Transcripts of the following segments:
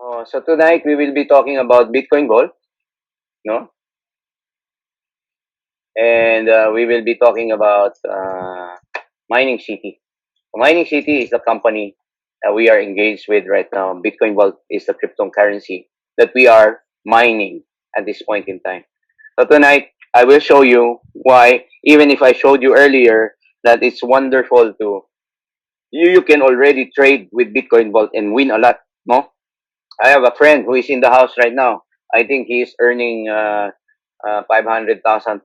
So tonight we will be talking about Bitcoin Gold, no? And we will be talking about Mining City. Mining City is the company that we are engaged with right now. Bitcoin Vault is the cryptocurrency that we are mining at this point in time. So tonight I will show you why, even if I showed you earlier that it's wonderful to you can already trade with Bitcoin Vault and win a lot, no? I have a friend who is in the house right now. I think he is earning 500,000,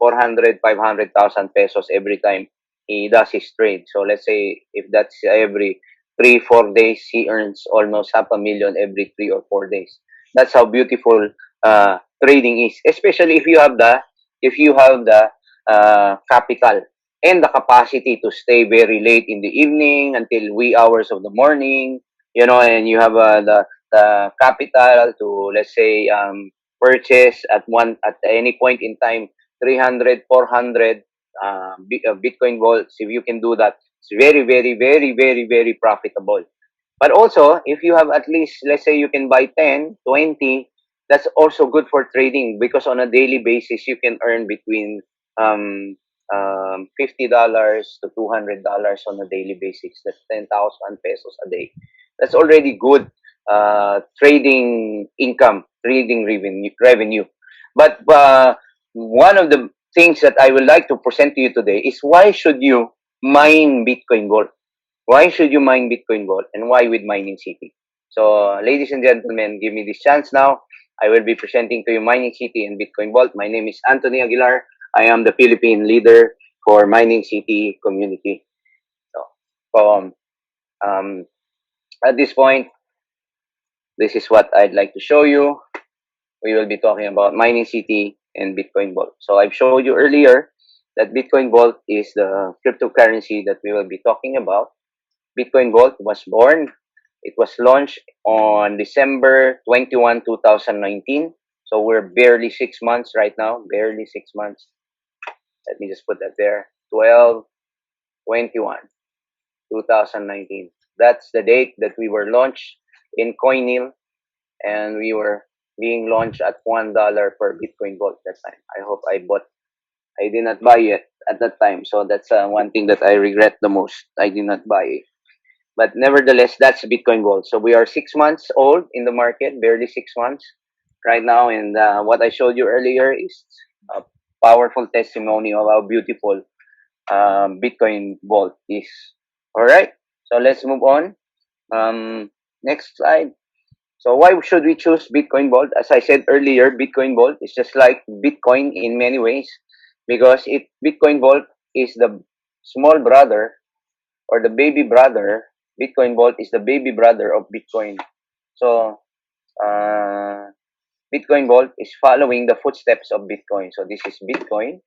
pesos every time he does his trade. So let's say if that's every 3, 4 days, he earns almost half a million every 3 or 4 days. That's how beautiful trading is, especially if you have the capital and the capacity to stay very late in the evening until wee hours of the morning, and you have the capital to, let's say, purchase at any point in time 300, 400 Bitcoin vaults. If you can do that, it's very, very, very, very, very profitable. But also, if you have at least, let's say, you can buy 10, 20, that's also good for trading, because on a daily basis you can earn between um, $50 to $200 on a daily basis. That's 10,000 pesos a day. That's already good trading income, trading revenue. But one of the things that I would like to present to you today is, why should you mine Bitcoin Gold? Why should you mine Bitcoin Gold, and why with Mining City? So, ladies and gentlemen, give me this chance now. I will be presenting to you Mining City and Bitcoin Vault. My name is Anthony Aguilar. I am the Philippine leader for Mining City community. So, um, at this point, this is what I'd like to show you. We will be talking about Mining City and Bitcoin Vault. So I've showed you earlier that Bitcoin Vault is the cryptocurrency that we will be talking about. Bitcoin Vault was born. It was launched on December 21, 2019. So we're barely 6 months right now. Barely 6 months. Let me just put that there. 12, 21, 2019. That's the date that we were launched in Coinil, and we were being launched at $1 per Bitcoin Gold that time. I hope I did not buy it at that time. So that's one thing that I regret the most. I did not buy it. But nevertheless, that's Bitcoin Gold. So we are 6 months old in the market, barely 6 months right now. And what I showed you earlier is a powerful testimony of how beautiful Bitcoin Vault is. All right. So let's move on. Next slide. So why should we choose Bitcoin Vault? As I said earlier, Bitcoin Vault is just like Bitcoin in many ways, because Bitcoin Vault is the small brother, or the baby brother. Bitcoin Vault is the baby brother of Bitcoin. So uh, Bitcoin Vault is following the footsteps of Bitcoin. So this is Bitcoin,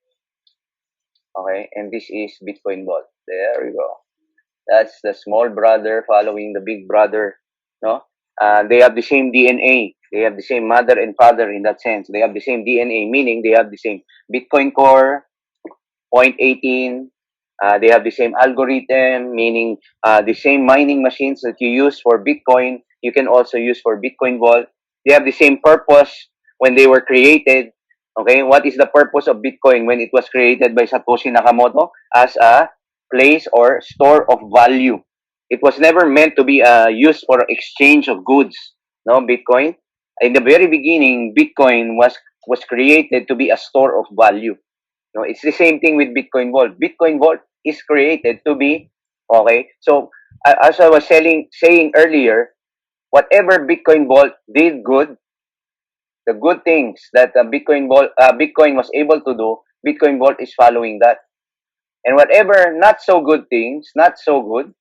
okay, and this is Bitcoin Vault. There we go. That's the small brother following the big brother. No, they have the same DNA. They have the same mother and father in that sense. They have the same DNA, meaning they have the same Bitcoin core, point 18. They have the same algorithm, meaning the same mining machines that you use for Bitcoin, you can also use for Bitcoin Vault. They have the same purpose when they were created. Okay, what is the purpose of Bitcoin when it was created by Satoshi Nakamoto? As a place or store of value. It was never meant to be used for exchange of goods. No, Bitcoin. In the very beginning, Bitcoin was created to be a store of value. No, it's the same thing with Bitcoin Vault. Bitcoin Vault is created to be okay. So as I was saying earlier, whatever Bitcoin Vault did good, the good things that Bitcoin was able to do, Bitcoin Vault is following that. And whatever not so good things, not so good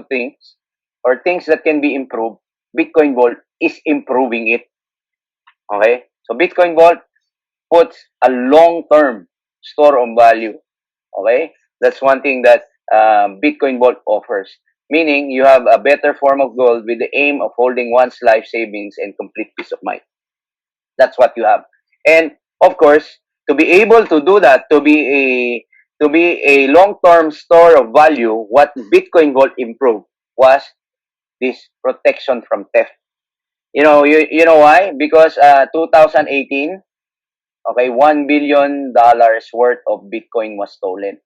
things, or things that can be improved, Bitcoin Vault is improving it. Okay, so Bitcoin Vault puts a long-term store of value. Okay, that's one thing that Bitcoin Vault offers. Meaning, you have a better form of gold with the aim of holding one's life savings and complete peace of mind. That's what you have. And of course, to be able to do that, to be a long-term store of value, what Bitcoin Vault improved was this protection from theft. You know why? Because 2018, okay, $1 billion worth of Bitcoin was stolen.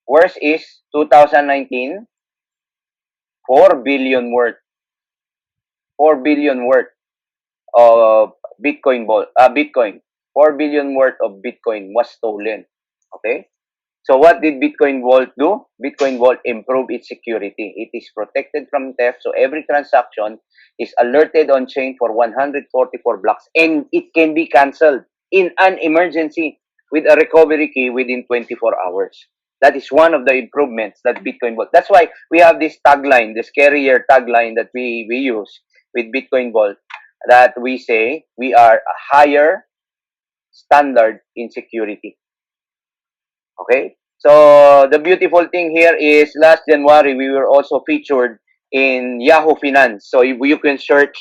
Worse is 2019, 4 billion worth, 4 billion worth of Bitcoin, 4 billion worth of Bitcoin was stolen. Okay. So what did Bitcoin Vault do? Bitcoin Vault improved its security. It is protected from theft, so every transaction is alerted on chain for 144 blocks, and it can be cancelled in an emergency with a recovery key within 24 hours. That is one of the improvements that Bitcoin Vault. That's why we have this tagline, this scarier tagline that we use with Bitcoin Vault, that we say we are a higher standard in security. Okay. So the beautiful thing here is last January we were also featured in Yahoo Finance. So if you can search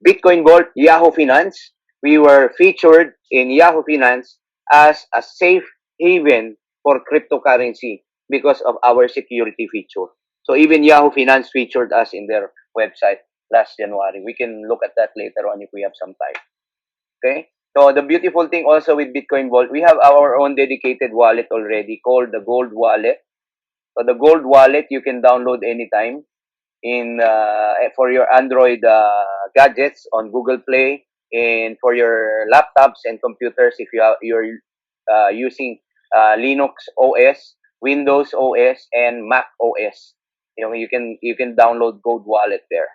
Bitcoin Vault Yahoo Finance. We were featured in Yahoo Finance as a safe haven for cryptocurrency because of our security feature. So even Yahoo Finance featured us in their website last January. We can look at that later on if we have some time. Okay. So the beautiful thing also with Bitcoin Vault, we have our own dedicated wallet already called the Gold Wallet. So the Gold Wallet you can download anytime in for your Android gadgets on Google Play, and for your laptops and computers if you're using Linux OS, Windows OS, and Mac OS. You can download Gold Wallet there.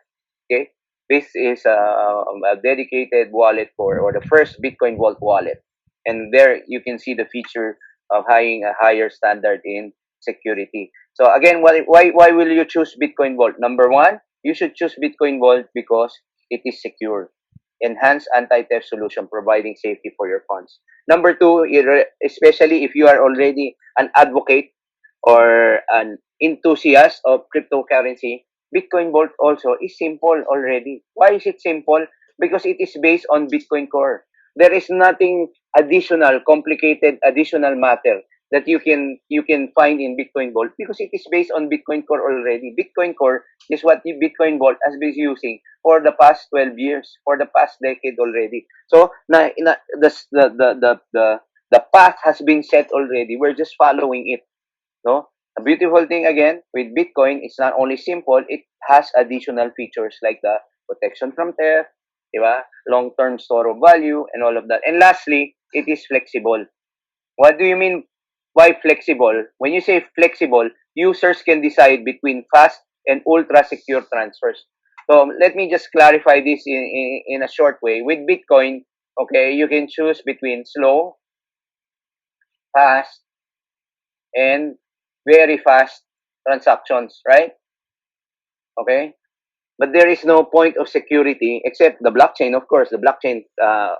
Okay, this is a dedicated wallet for, or the first Bitcoin Vault wallet, and there you can see the feature of having a higher standard in security. So again, why will you choose Bitcoin Vault? Number one, you should choose Bitcoin Vault because it is secure. Enhanced anti-theft solution providing safety for your funds. Number two, especially if you are already an advocate or an enthusiast of cryptocurrency, Bitcoin Vault also is simple already. Why is it simple? Because it is based on Bitcoin Core. There is nothing additional, complicated, additional matter that you can find in Bitcoin Vault because it is based on Bitcoin Core already. Bitcoin Core is what Bitcoin Vault has been using for the past 12 years, for the past decade already. So the path has been set already. We're just following it. No, a beautiful thing again with Bitcoin, it's not only simple, it has additional features like the protection from theft, diba? Long-term store of value, and all of that. And lastly, it is flexible. What do you mean by flexible? When you say flexible, users can decide between fast and ultra secure transfers. So let me just clarify this in a short way. With Bitcoin, okay, you can choose between slow, fast, and very fast transactions, right? Okay. But there is no point of security except the blockchain. Of course, the blockchain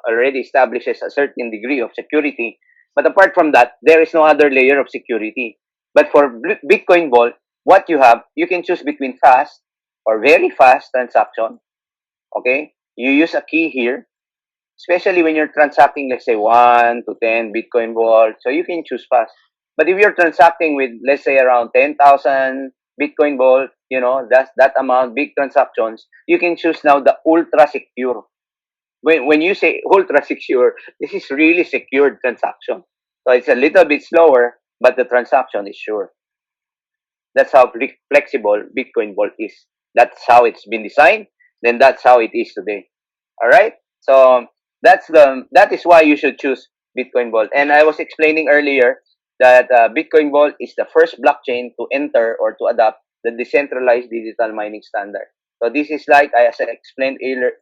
already establishes a certain degree of security. But apart from that, there is no other layer of security. But for Bitcoin Vault, what you have, you can choose between fast or very fast transaction. Okay. You use a key here, especially when you're transacting, let's say 1 to 10 Bitcoin Vault. So you can choose fast. But if you're transacting with, let's say, around 10,000 Bitcoin Vault, that's that amount, big transactions, you can choose now the ultra secure. When you say ultra secure, this is really secured transaction. So it's a little bit slower, but the transaction is sure. That's how flexible Bitcoin Vault is. That's how it's been designed. Then that's how it is today. All right. So that is why you should choose Bitcoin Vault. And I was explaining earlier that Bitcoin Vault is the first blockchain to enter or to adopt the decentralized digital mining standard. So this is like, as I explained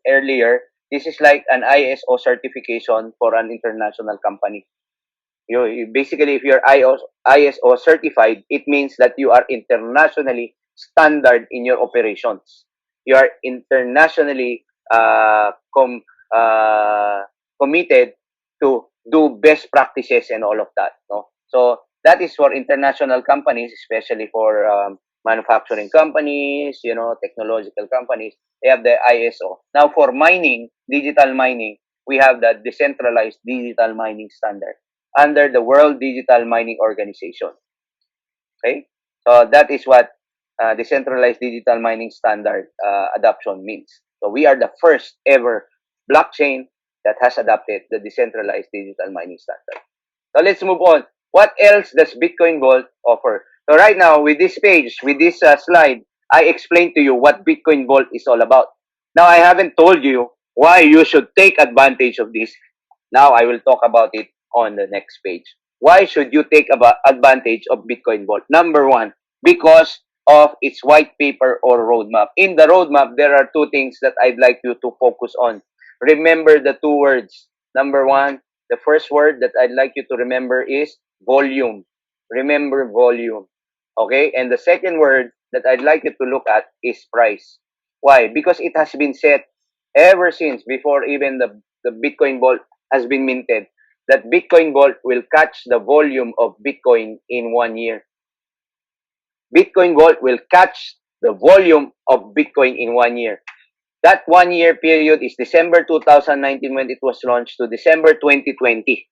earlier, this is like an ISO certification for an international company. Basically, if you're ISO certified, it means that you are internationally standard in your operations. You are internationally uh, committed to do best practices and all of that. No, so that is for international companies, especially for manufacturing companies, technological companies. They have the ISO. Now, for mining, digital mining, we have the decentralized digital mining standard under the World Digital Mining Organization. Okay, so that is what decentralized digital mining standard adoption means. So we are the first ever blockchain that has adopted the decentralized digital mining standard. So let's move on. What else does Bitcoin Vault offer? So right now, with this page, with this slide, I explained to you what Bitcoin Vault is all about. Now, I haven't told you why you should take advantage of this. Now, I will talk about it on the next page. Why should you take advantage of Bitcoin Vault? Number one, because of its white paper or roadmap. In the roadmap, there are two things that I'd like you to focus on. Remember the two words. Number one, the first word that I'd like you to remember is volume. Remember volume. Okay? And the second word that I'd like you to look at is price. Why? Because it has been set ever since before even the Bitcoin Vault has been minted that Bitcoin Vault will catch the volume of Bitcoin in 1 year. Bitcoin Vault will catch the volume of Bitcoin in 1 year. That 1 year period is December 2019 when it was launched to December 2020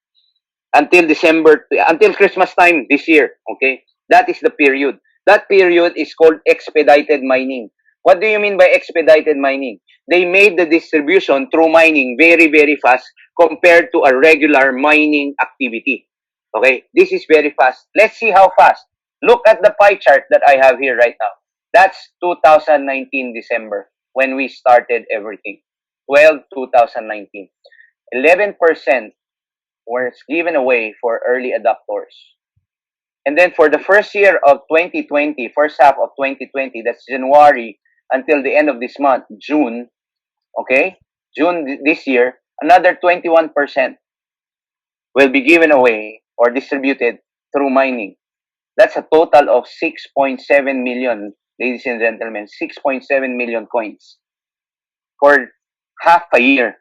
until Christmas time this year. Okay, that is the period. That period is called expedited mining. What do you mean by expedited mining? They made the distribution through mining very very fast compared to a regular mining activity. Okay, this is very fast. Let's see how fast. Look at the pie chart that I have here right now. That's 2019 December when we started everything. 2019. 11% was given away for early adopters. And then for the first year of 2020, first half of 2020, that's January until the end of this month, June, okay? June this year, another 21% will be given away or distributed through mining. That's a total of 6.7 million, ladies and gentlemen, 6.7 million coins for half a year.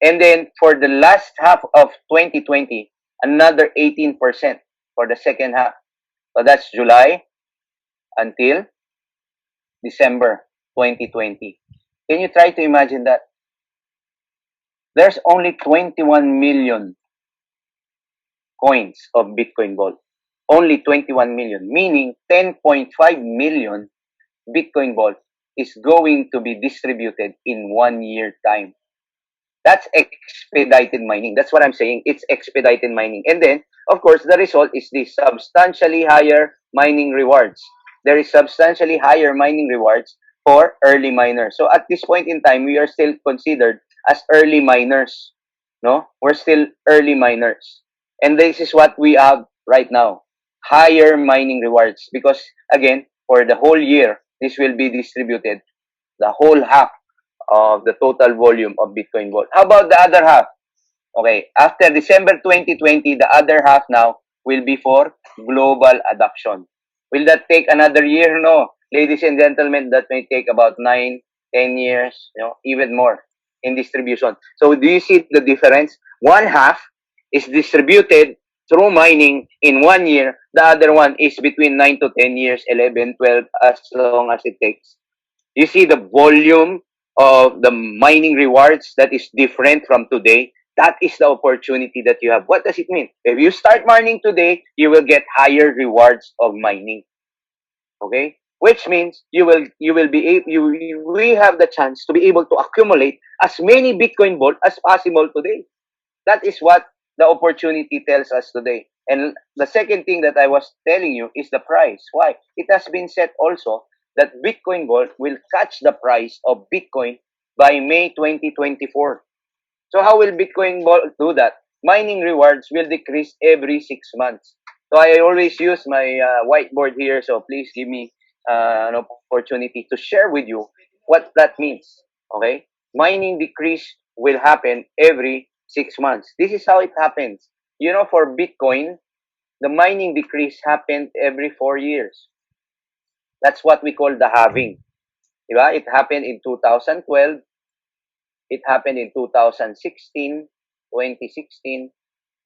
And then for the last half of 2020, another 18% for the second half. So that's July until December 2020. Can you try to imagine that? There's only 21 million coins of Bitcoin Vault. Only 21 million, meaning 10.5 million Bitcoin Vault is going to be distributed in 1 year time. That's expedited mining. That's what I'm saying. It's expedited mining. And then, of course, the result is the substantially higher mining rewards. There is substantially higher mining rewards for early miners. So at this point in time, we are still considered as early miners. No? We're still early miners. And this is what we have right now. Higher mining rewards. Because, again, for the whole year, this will be distributed. The whole half of the total volume of Bitcoin Vault. How about the other half? Okay, after December 2020, the other half now will be for global adoption. Will that take another year? No. Ladies and gentlemen, that may take about 9, 10 years, even more in distribution. So do you see the difference? One half is distributed through mining in 1 year. The other one is between 9 to 10 years, 11, 12, as long as it takes. You see the volume of the mining rewards that is different from today. That is the opportunity that you have. What does it mean? If you start mining today, you will get higher rewards of mining. Okay, which means you will be we have the chance to be able to accumulate as many Bitcoin Vault as possible today. That is what the opportunity tells us today. And the second thing that I was telling you is the price. Why? It has been said also that Bitcoin Vault will catch the price of Bitcoin by May 2024. So how will Bitcoin Vault do that? Mining rewards will decrease every 6 months. So I always use my whiteboard here. So please give me an opportunity to share with you what that means. Okay, mining decrease will happen every 6 months. This is how it happens. For Bitcoin, the mining decrease happened every 4 years. That's what we call the halving. Diba? It happened in 2012. It happened in 2016, 2016,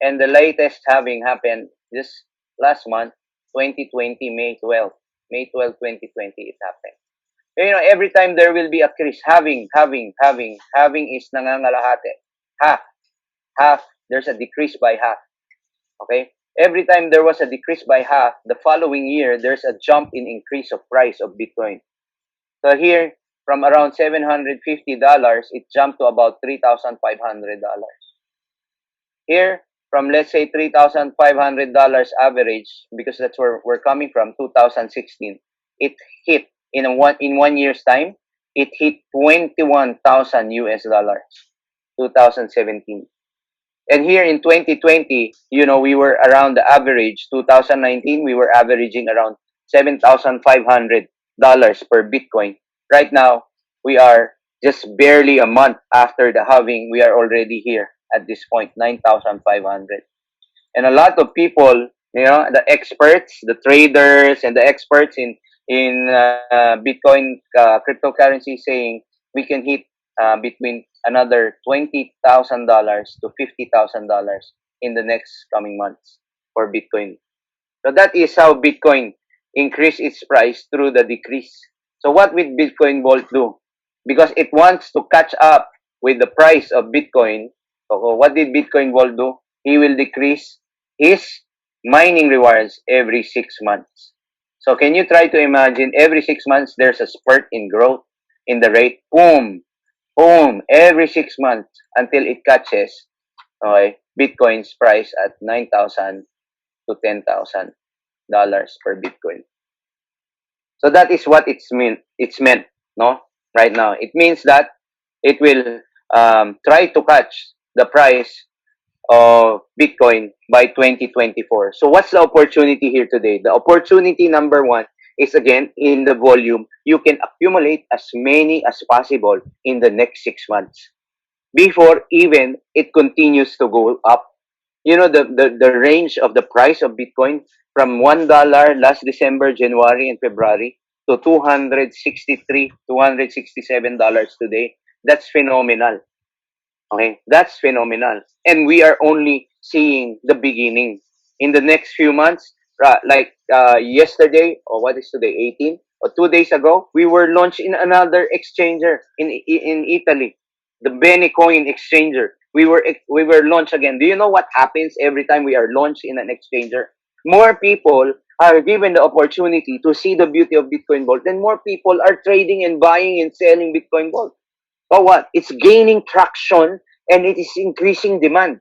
and the latest halving happened just last month, 2020, May 12th. May 12th, 2020, it happened. Every time there will be a increase, halving is nangangalahati. Half, half, there's a decrease by half. Okay? Every time there was a decrease by half, the following year, there's a jump in increase of price of Bitcoin. So here, from around $750, it jumped to about $3,500. Here, from let's say $3,500 average, because that's where we're coming from, 2016, it hit in 1 year's time, it hit 21,000 US dollars, 2017. And here in 2020, we were around the average. 2019, we were averaging around $7,500 per Bitcoin. Right now, we are just barely a month after the halving. We are already here at this point, 9,500. And a lot of people, the experts, the traders, and the experts in Bitcoin cryptocurrency saying we can hit between another $20,000 to $50,000 in the next coming months for Bitcoin. So that is how Bitcoin increase its price through the decrease. So what will Bitcoin Vault do? Because it wants to catch up with the price of Bitcoin. So what did Bitcoin Vault do? He will decrease his mining rewards every 6 months. So can you try to imagine every 6 months there's a spurt in growth in the rate? Boom, boom, every 6 months until it catches, okay, Bitcoin's price at 9,000 to $10,000 per Bitcoin. So that is what it's meant, no? Right now, it means that it will try to catch the price of Bitcoin by 2024. So what's the opportunity here today? The opportunity number one is again in the volume. You can accumulate as many as possible in the next 6 months before even it continues to go up. The range of the price of Bitcoin from $1 last December, January, and February to 263, $267 today. That's phenomenal. Okay, that's phenomenal. And we are only seeing the beginning. In the next few months, like yesterday, or what is today, 18? Or 2 days ago, we were launched in another exchanger in Italy, the Bene Coin exchanger. We were launched again. Do you know what happens every time we are launched in an exchanger? More people are given the opportunity to see the beauty of Bitcoin Vault, then more people are trading and buying and selling Bitcoin Vault. So what? It's gaining traction and it is increasing demand.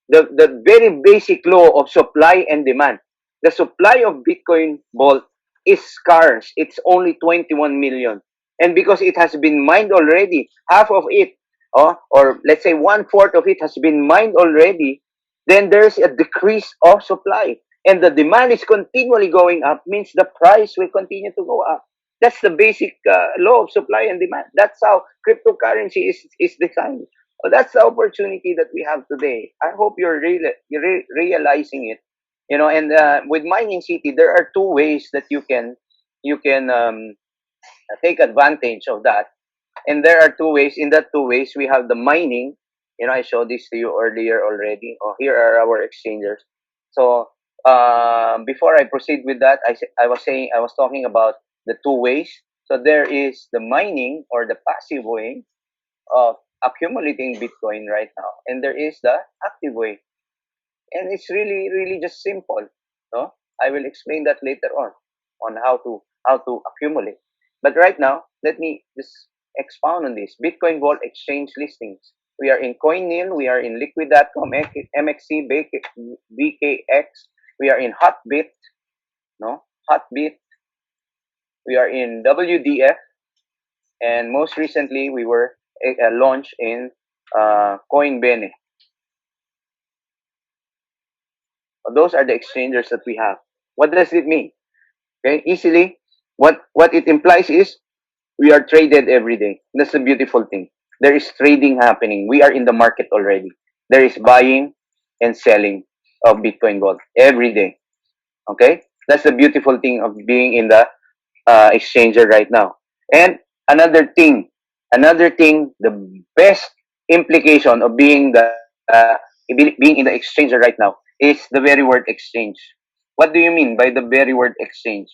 The very basic law of supply and demand. The supply of Bitcoin Vault is scarce. It's only 21 million. And because it has been mined already, half of it, or let's say one-fourth of it has been mined already, then there's a decrease of supply. And the demand is continually going up, means the price will continue to go up. That's the basic law of supply and demand. That's how cryptocurrency is designed. So that's the opportunity that we have today. I hope you're realizing it. And with Mining City, there are two ways that you can take advantage of that. And there are two ways. In that two ways, we have the mining. I showed this to you earlier already. Oh, here are our exchangers. So before I proceed with that, I was talking about the two ways. So there is the mining or the passive way of accumulating Bitcoin right now, and there is the active way, and it's really really just simple. No, I will explain that later on how to accumulate. But right now, let me just expound on this. Bitcoin Vault exchange listings. We are in CoinNil, we are in Liquid.com, MXC, BKX, we are in Hotbit, no, Hotbit, we are in WDF, and most recently we were launched in Coinbene. Those are the exchangers that we have. What does it mean? Okay, easily, what it implies is we are traded every day. That's a beautiful thing. There is trading happening. We are in the market already. There is buying and selling of Bitcoin Gold every day. Okay, that's the beautiful thing of being in the exchanger right now. And another thing, the best implication of being in the exchanger right now is the very word exchange. What do you mean by the very word exchange?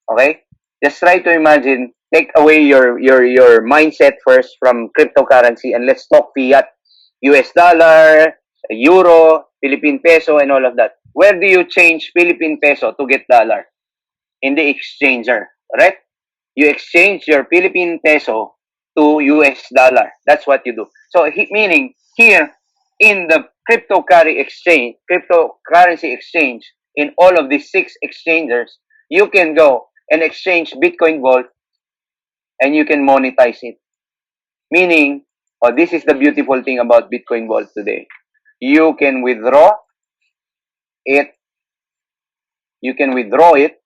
Okay, just try to imagine. Take away your mindset first from cryptocurrency and let's talk fiat, US dollar, euro, Philippine peso, and all of that. Where do you change Philippine peso to get dollar? In the exchanger, right? You exchange your Philippine peso to US dollar. That's what you do. So meaning here in the cryptocurrency exchange, in all of these six exchangers, you can go and exchange Bitcoin Vault and you can monetize it. Meaning, oh, this is the beautiful thing about Bitcoin Vault today. You can withdraw it, you can withdraw it,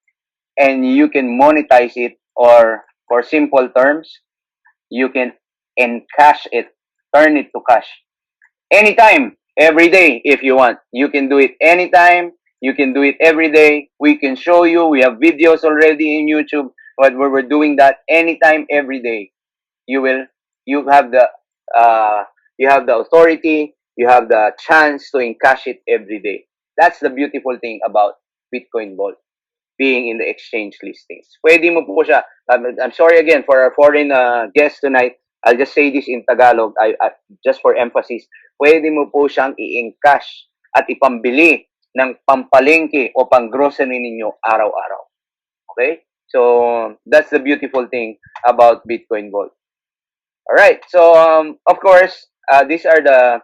and you can monetize it, or for simple terms, you can encash it, turn it to cash. Anytime, every day, if you want. You can do it anytime. You can do it every day. We can show you. We have videos already in YouTube, but we're doing that anytime, every day. You will, you have the, uh, you have the authority. You have the chance to encash it every day. That's the beautiful thing about Bitcoin Vault being in the exchange listings. Pwede mo po siya, I'm sorry again for our foreign guests tonight, I'll just say this in Tagalog, just for emphasis, pwede mo po siyang i-encash at ipambili ng pampalengke o pang-grocery ninyo araw-araw. Okay? So, that's the beautiful thing about Bitcoin Vault. All right. So, of course, these are the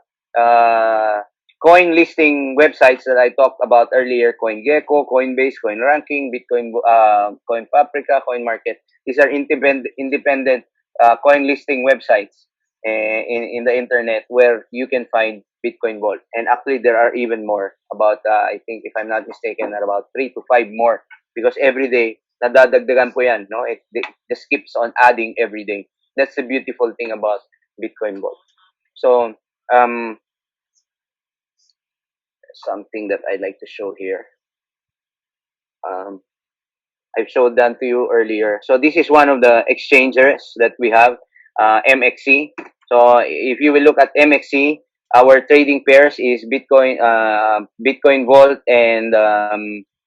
coin listing websites that I talked about earlier: CoinGecko, Coinbase, CoinRanking, Bitcoin, CoinPaprika, CoinMarket. These are independent coin listing websites in the internet where you can find Bitcoin Vault. And actually, there are even more. About I think, if I'm not mistaken, are about 3 to 5 more, because every day nadadagdagan po yan. No, it just keeps on adding every day. That's the beautiful thing about Bitcoin Vault. So, something that I'd like to show here. Um, I've showed that to you earlier. So this is one of the exchangers that we have, MXC. So if you will look at MXC, our trading pairs is Bitcoin Vault, and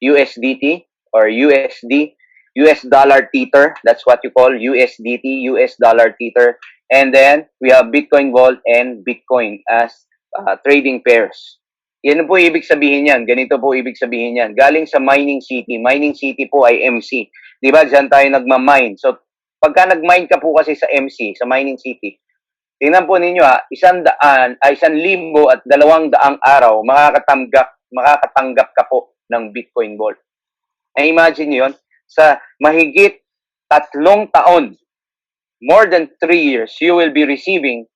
USDT, or USD, US dollar tether. That's what you call USDT, US dollar tether. And then we have Bitcoin Vault and Bitcoin as trading pairs. Yan po ibig sabihin yan. Ganito po ibig sabihin yan. Galing sa mining city. Mining city po ay MC. Di ba? Diyan tayo nagmamine. So, pagka nagmine ka po kasi sa MC, sa mining city, tingnan po ninyo ha, 1,000 at 200 araw, makakatanggap ka po ng Bitcoin Vault. Ay, imagine nyo yun, sa mahigit 3 taon, more than 3 years, you will be receiving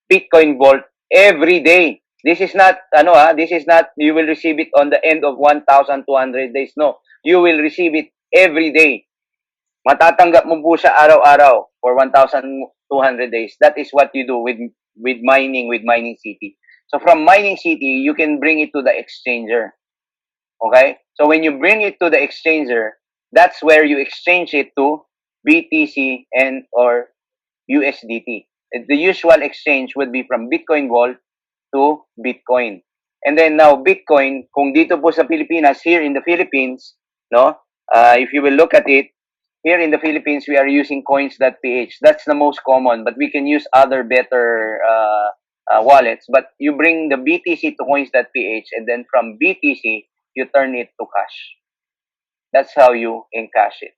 Bitcoin Vault every day. This is not, this is not, you will receive it on the end of 1,200 days. No, you will receive it every day. Matatanggap mo po siya araw-araw for 1,200 days. That is what you do with Mining City. So from Mining City, you can bring it to the exchanger. Okay? So when you bring it to the exchanger, that's where you exchange it to BTC and or USDT. The usual exchange would be from Bitcoin Vault to Bitcoin. And then now Bitcoin, kung dito po sa Pilipinas, here in the Philippines, no, if you will look at it, here in the Philippines, we are using coins.ph. That's the most common, but we can use other better wallets. But you bring the BTC to coins.ph, and then from BTC, you turn it to cash. That's how you encash it.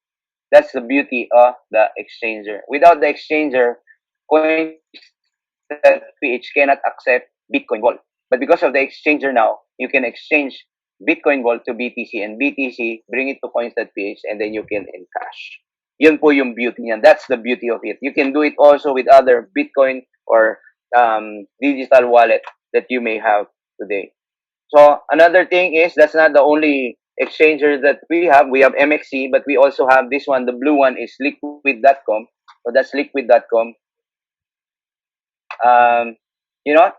That's the beauty of the exchanger. Without the exchanger, coins.ph cannot accept Bitcoin Vault. But because of the exchanger now, you can exchange Bitcoin Vault to BTC, and BTC, bring it to coins.ph, and then you can encash. Yun po yung beauty niyan. That's the beauty of it. You can do it also with other Bitcoin or digital wallet that you may have today. So another thing is, that's not the only exchanger that we have. We have MXC, but we also have this one. The blue one is liquid.com. So that's liquid.com. You know,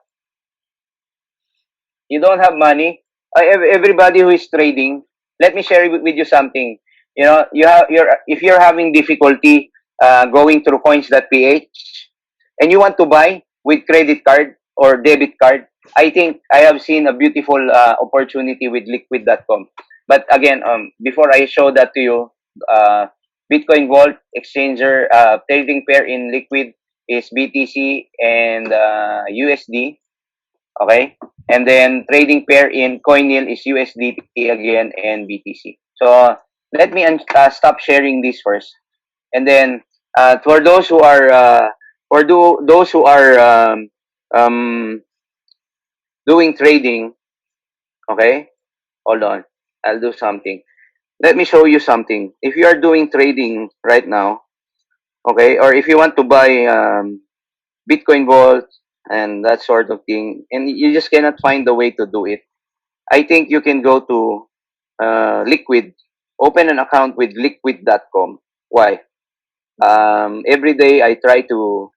you don't have money. Everybody who is trading, let me share with you something. You know, if you're having difficulty going through coins.ph and you want to buy with credit card or debit card, I think I have seen a beautiful opportunity with liquid.com. But again, before I show that to you, Bitcoin Vault exchanger trading pair in Liquid is BTC and USD. Okay? And then trading pair in Coinil is USDT again and BTC. So let me stop sharing this first. And then for those who are or do those who are um, doing trading. Okay, hold on. I'll do something. Let me show you something. If you are doing trading right now, okay, or if you want to buy Bitcoin Vault and that sort of thing, and you just cannot find the way to do it, I think you can go to Liquid, open an account with liquid.com. Why? Every day I try to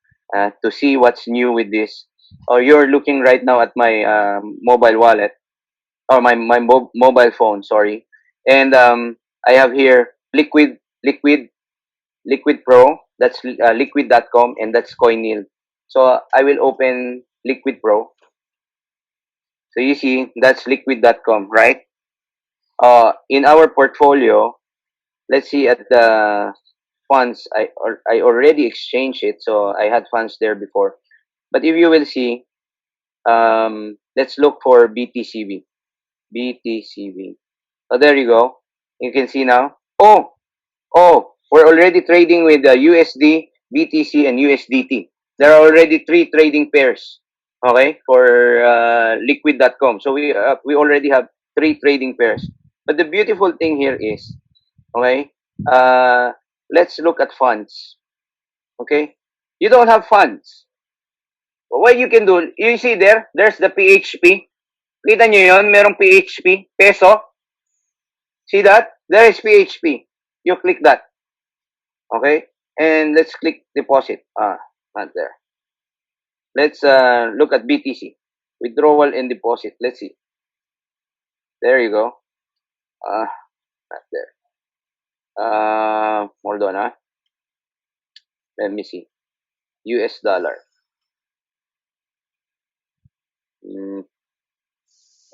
see what's new with this. Or you're looking right now at my mobile wallet or my mobile phone, sorry. And I have here Liquid Pro. That's liquid.com, and that's Coinil. So I will open Liquid Pro. So you see, that's liquid.com, right? In our portfolio, let's see at the funds. I already exchanged it, so I had funds there before. But if you will see, let's look for BTCV. BTCV. So there you go. You can see now. Oh, we're already trading with USD, BTC, and USDT. There are already three trading pairs. Okay, for liquid.com. So we already have three trading pairs. But the beautiful thing here is, okay, uh, let's look at funds. Okay, you don't have funds. What you can do, you see there's the PHP. Kita nyo yun, merong PHP, peso. See that? There is PHP. You click that. Okay? And let's click deposit. Not there. Let's look at BTC. Withdrawal and deposit. Let's see. There you go. Not there. Hold on, Let me see. US dollar. Mm,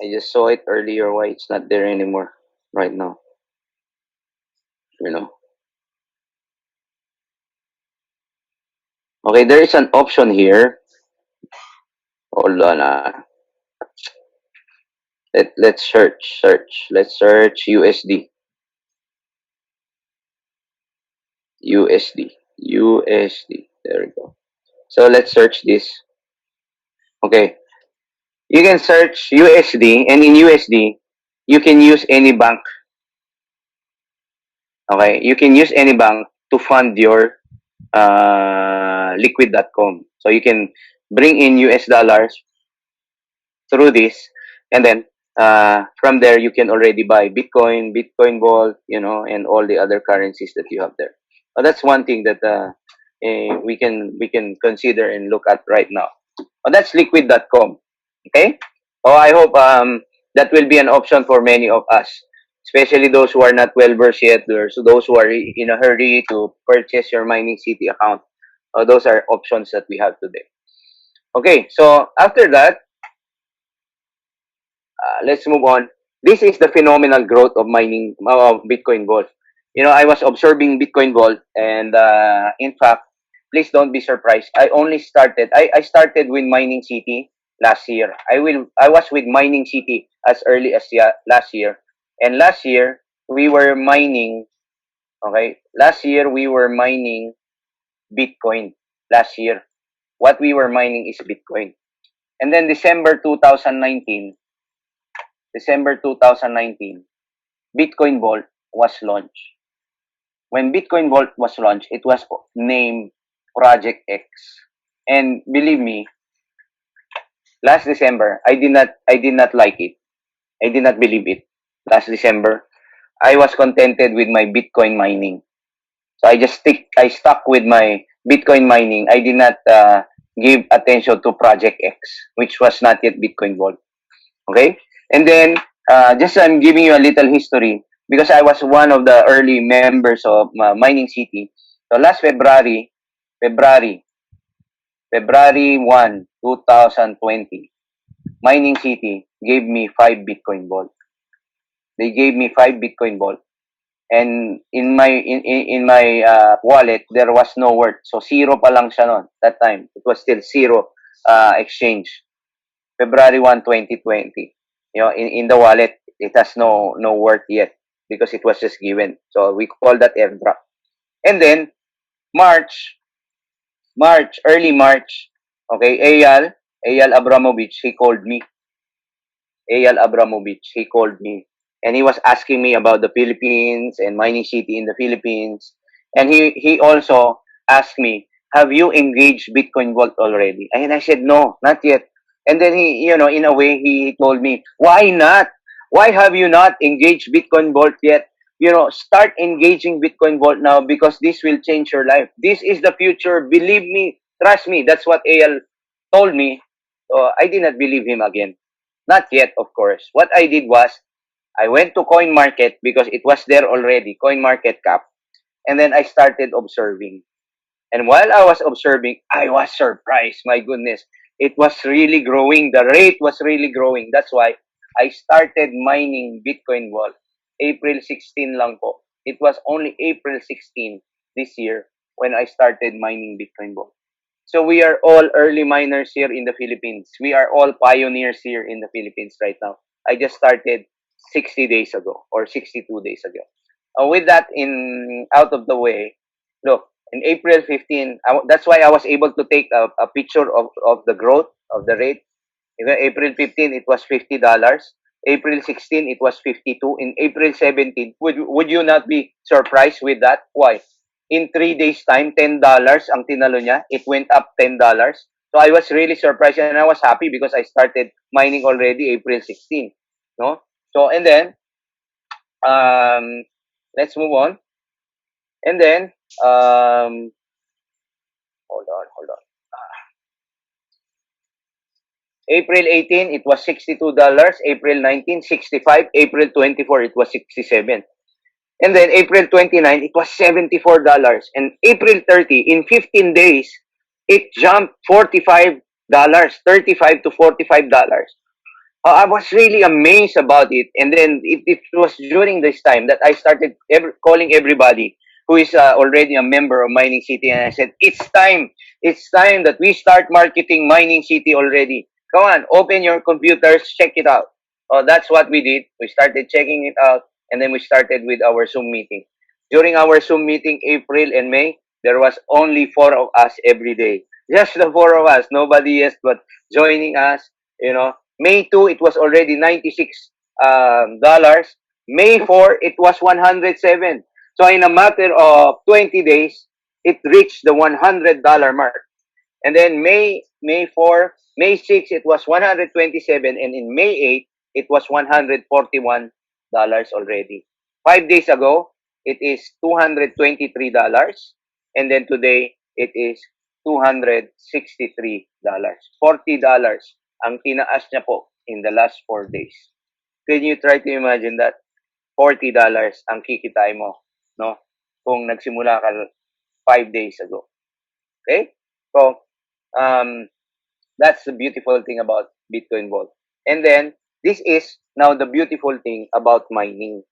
I just saw it earlier. Why it's not there anymore right now? You know. Okay, there is an option here. Hold on. Let's search. Let's search USD. USD. There we go. So let's search this. Okay. You can search USD, and in USD, you can use any bank. Okay. You can use any bank to fund your liquid.com. So you can bring in US dollars through this, and then from there you can already buy Bitcoin, Bitcoin Vault, and all the other currencies that you have there. That's one thing that we can consider and look at right now. That's liquid.com. Okay. I hope that will be an option for many of us, especially those who are not well versed yet, or so those who are in a hurry to purchase your mining city account. Those are options that we have today. Okay, so after that, let's move on. This is the phenomenal growth of mining Bitcoin Vault. I was observing Bitcoin Vault, and in fact, please don't be surprised. I started with Mining City last year. I was with Mining City as early as last year, and last year we were mining. Okay, last year we were mining Bitcoin. Last year, what we were mining is Bitcoin, and then December 2019, Bitcoin Vault was launched. When Bitcoin Vault was launched, it was named Project X. And believe me, last December, I did not like it. I did not believe it. Last December, I was contented with my Bitcoin mining. So I stuck with my Bitcoin mining. I did not give attention to Project X, which was not yet Bitcoin Vault. Okay? And then, just I'm giving you a little history because I was one of the early members of Mining City. So last February, February 1, 2020, Mining City gave me 5 Bitcoin Vault. They gave me 5 Bitcoin Vault. And in my wallet, there was no worth. So zero pa lang siya noon. That time, it was still zero exchange. February 1, 2020. In the wallet, it has no worth yet because it was just given. So we call that airdrop. And then March March, early March. Okay, Eyal Abramovich, he called me. Eyal Abramovich, he called me. And he was asking me about the Philippines and mining city in the Philippines. And he also asked me, have you engaged Bitcoin Vault already? And I said, no, not yet. And then he, in a way, he told me, why not? Why have you not engaged Bitcoin Vault yet? Start engaging Bitcoin Vault now because this will change your life. This is the future. Believe me, trust me. That's what AL told me. So I did not believe him again. Not yet, of course. What I did was, I went to Coinmarket because it was there already, Coinmarketcap. And then I started observing. And while I was observing, I was surprised. My goodness. It was really growing. The rate was really growing. That's why I started mining Bitcoin Vault. April 16 lang po. It was only April 16 this year when I started mining Bitcoin Vault. So we are all early miners here in the Philippines. We are all pioneers here in the Philippines right now. I just started 60 days ago or 62 days ago. With that in out of the way, look, in April 15, that's why I was able to take a picture of the growth of the rate. April 15, it was $50. April 16, it was 52. In April 17, would you not be surprised with that? Why? In 3 days time, $10 ang tinalo niya. It went up $10. So I was really surprised and I was happy because I started mining already April 16. No? So and then um let's move on. And then hold on. April 18, it was $62. April 19, 65. April 24, it was 67. And then April 29, it was $74. And April 30, in 15 days, it jumped $45, 35 to $45. I was really amazed about it. And then it was during this time that I started calling everybody who is already a member of Mining City. And I said, it's time. It's time that we start marketing Mining City already. Come on, open your computers, check it out. Oh, that's what we did. We started checking it out. And then we started with our Zoom meeting. During our Zoom meeting, April and May, there was only four of us every day. Just the four of us. Nobody else but joining us, you know. May 2, it was already $96. May 4, it was 107. So in a matter of 20 days, it reached the $100 mark. And then May 4, May 6, it was 127. And in May 8, it was $141 already. 5 days ago, it is $223. And then today, it is $263. $40 ang tinaas niya po in the last 4 days. Can you try to imagine that? $40 ang kikitain mo, no? Kung nagsimula ka 5 days ago. Okay? So, that's the beautiful thing about Bitcoin Vault. And then, this is now the beautiful thing about mining.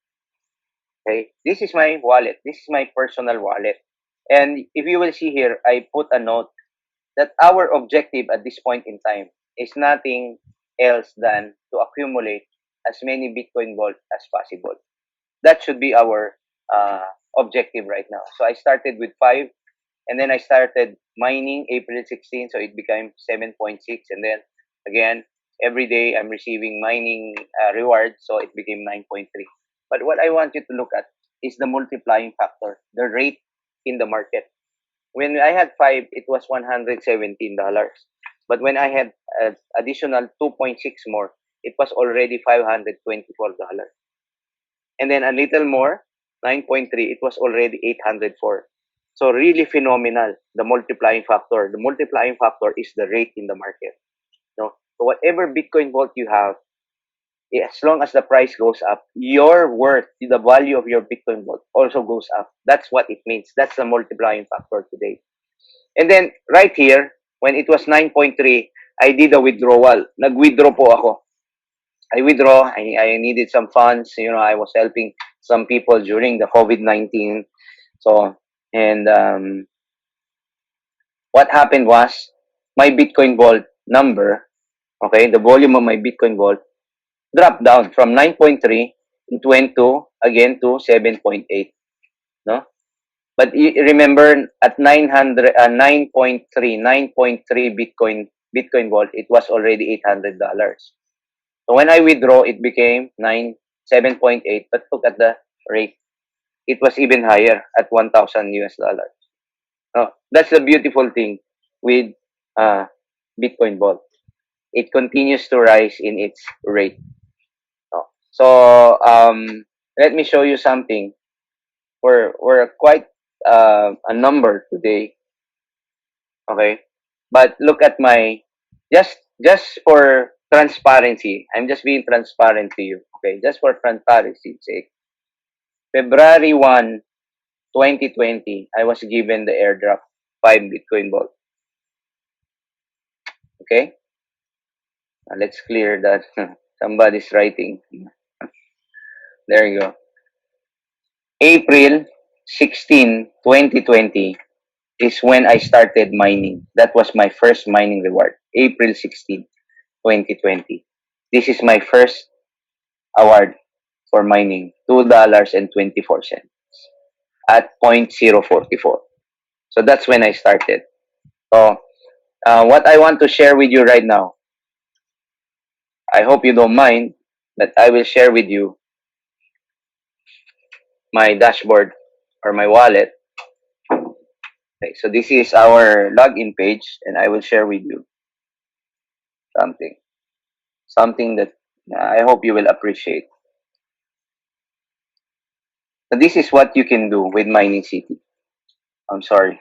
Okay? This is my wallet. This is my personal wallet. And if you will see here, I put a note that our objective at this point in time is nothing else than to accumulate as many Bitcoin Vault as possible. That should be our objective right now. So I started with 5, and then I started mining April 16, so it became 7.6, and then again, every day I'm receiving mining rewards, so it became 9.3. But what I want you to look at is the multiplying factor, the rate in the market. When I had 5, it was $117. But when I had additional 2.6 more, it was already $524. And then a little more, 9.3, it was already 804. So really phenomenal, the multiplying factor. The multiplying factor is the rate in the market. No? So whatever Bitcoin Vault you have, as long as the price goes up, your worth, the value of your Bitcoin Vault also goes up. That's what it means. That's the multiplying factor today. And then right here, when it was 9.3, I did a withdrawal. Nag-withdraw po ako. I withdraw. I needed some funds. I was helping some people during the COVID-19. So, and what happened was, my Bitcoin Vault number, okay, the volume of my Bitcoin Vault dropped down from 9.3. It went to, again, to 7.8. No? But you remember at 900, 9.3 Bitcoin Vault, it was already $800. So when I withdraw, it became 7.8. But look at the rate. It was even higher at 1,000 US dollars. No, that's the beautiful thing with uh, Bitcoin Vault. It continues to rise in its rate. No. So let me show you something. We're quite a number today, okay? But look at my just for transparency. I'm just being transparent to you, okay? Just for transparency's sake. February 1, 2020, I was given the airdrop 5 Bitcoin Vault. Okay? Let's clear that. Somebody's writing. There you go. April 16, 2020 is when I started mining. That was my first mining reward. April 16, 2020. This is my first award for mining. $2.24 at 0.044. So that's when I started. So what I want to share with you right now, I hope you don't mind that I will share with you my dashboard or my wallet. Okay, so this is our login page, and I will share with you something, something that I hope you will appreciate. So this is what you can do with Mining City. I'm sorry,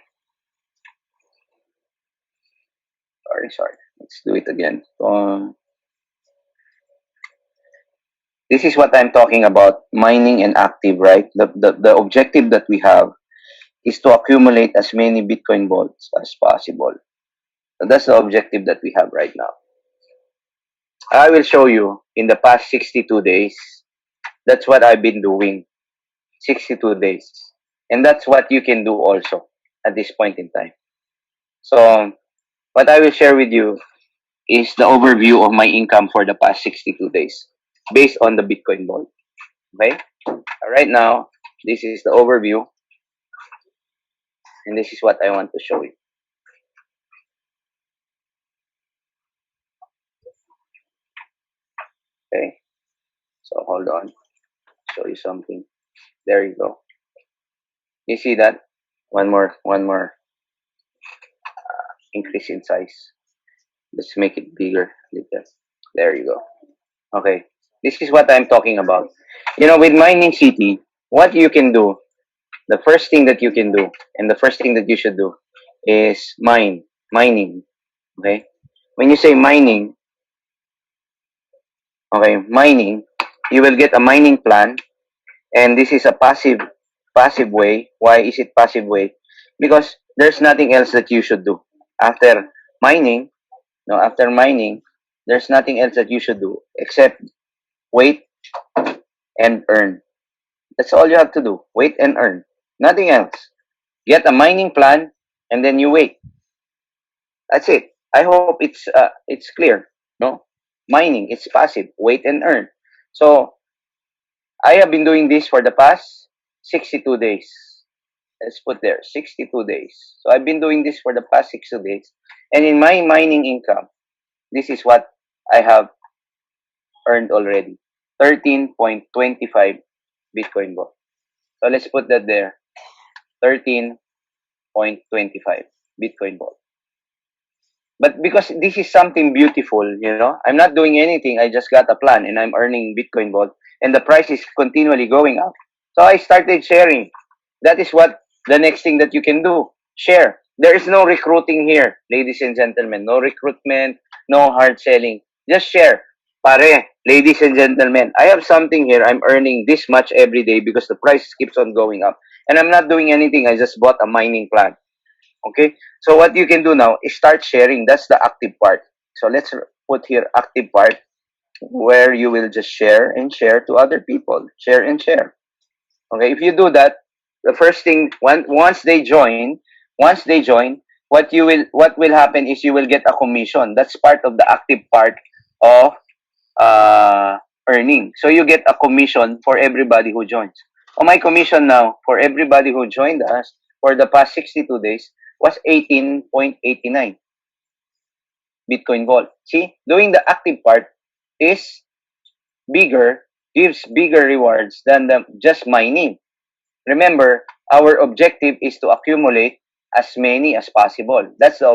sorry. Let's do it again. This is what I'm talking about: mining and active, right? The objective that we have is to accumulate as many Bitcoin vaults as possible. So that's the objective that we have right now. I will show you in the past 62 days. That's what I've been doing. 62 days. And that's what you can do also at this point in time. So, what I will share with you is the overview of my income for the past 62 days based on the Bitcoin Vault. Okay? Right now, this is the overview, and this is what I want to show you. Okay? So, hold on. Show you something. There you go. You see that? One more increase in size. Let's make it bigger. Like that. There you go. Okay. This is what I'm talking about. You know, with Mining City, what you can do, the first thing that you can do, and the first thing that you should do is mining. Okay. When you say mining, okay, mining, you will get a mining plan, and this is a passive way. Why is it passive way? Because there's nothing else that you should do after mining. No, after mining, there's nothing else that you should do except wait and earn. That's all you have to do. Wait and earn. Nothing else. Get a mining plan and then you wait. That's it. I hope it's clear. No, mining it's passive. Wait and earn. So I have been doing this for the past 62 days. Let's put there 62 days. So I've been doing this for the past 62 days, and in my mining income, this is what I have earned already: 13.25 Bitcoin ball. So let's put that there: 13.25 Bitcoin ball. But because this is something beautiful, you know, I'm not doing anything. I just got a plan and I'm earning Bitcoin ball, and the price is continually going up. So I started sharing. That is what the next thing that you can do. Share. There is no recruiting here, ladies and gentlemen. No recruitment, no hard selling. Just share. Pare, ladies and gentlemen, I have something here. I'm earning this much every day because the price keeps on going up. And I'm not doing anything. I just bought a mining plan. Okay, so what you can do now is start sharing. That's the active part. So let's put here active part, where you will just share and share to other people. Share and share. Okay, if you do that, the first thing once they join, what will happen is you will get a commission. That's part of the active part of earning. So you get a commission for everybody who joins. Oh, my commission now for everybody who joined us for the past 62 days was 18.89 Bitcoin Vault. See, doing the active part is bigger, gives bigger rewards than the just mining. Remember, our objective is to accumulate as many as possible. That's the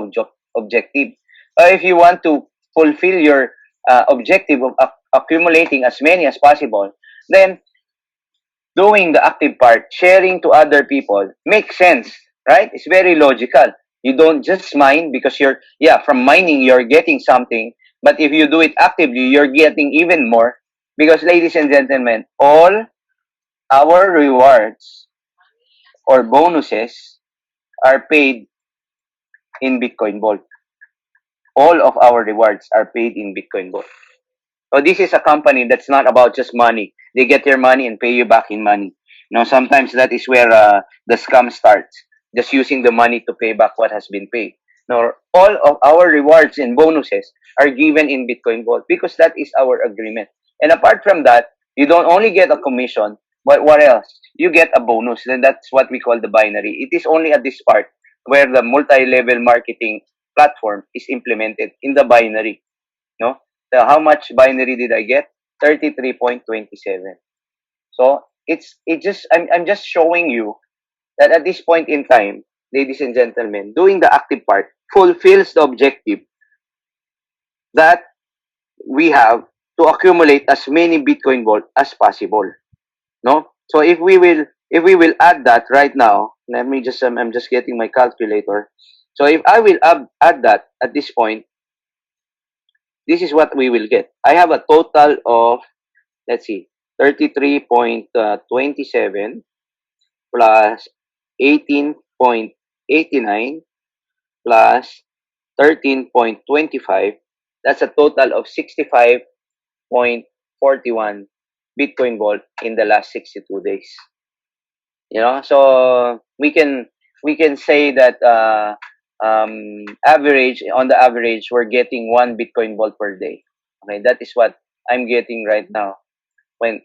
objective. If you want to fulfill your objective of accumulating as many as possible, then doing the active part, sharing to other people, makes sense, right? It's very logical. You don't just mine because from mining, you're getting something. But if you do it actively, you're getting even more. Because, ladies and gentlemen, all our rewards or bonuses are paid in Bitcoin Vault. All of our rewards are paid in Bitcoin Vault. So this is a company that's not about just money. They get your money and pay you back in money. Sometimes that is where the scam starts, just using the money to pay back what has been paid. No, all of our rewards and bonuses are given in Bitcoin Vault because that is our agreement. And apart from that, you don't only get a commission, but what else? You get a bonus. Then that's what we call the binary. It is only at this part where the multi-level marketing platform is implemented in the binary. No, so how much binary did I get? 33.27. So I'm just showing you that at this point in time, ladies and gentlemen, doing the active part fulfills the objective that we have to accumulate as many Bitcoin Vault as possible. No? So if we will add that right now, let me just I'm just getting my calculator. So if I will add that at this point, this is what we will get. I have a total of, let's see, 33.27 plus 18.89 plus 13.25. That's a total of 65.41 Bitcoin Vault in the last 62 days. So we can say that average on the average we're getting 1 Bitcoin Vault per day. Okay, that is what I'm getting right now when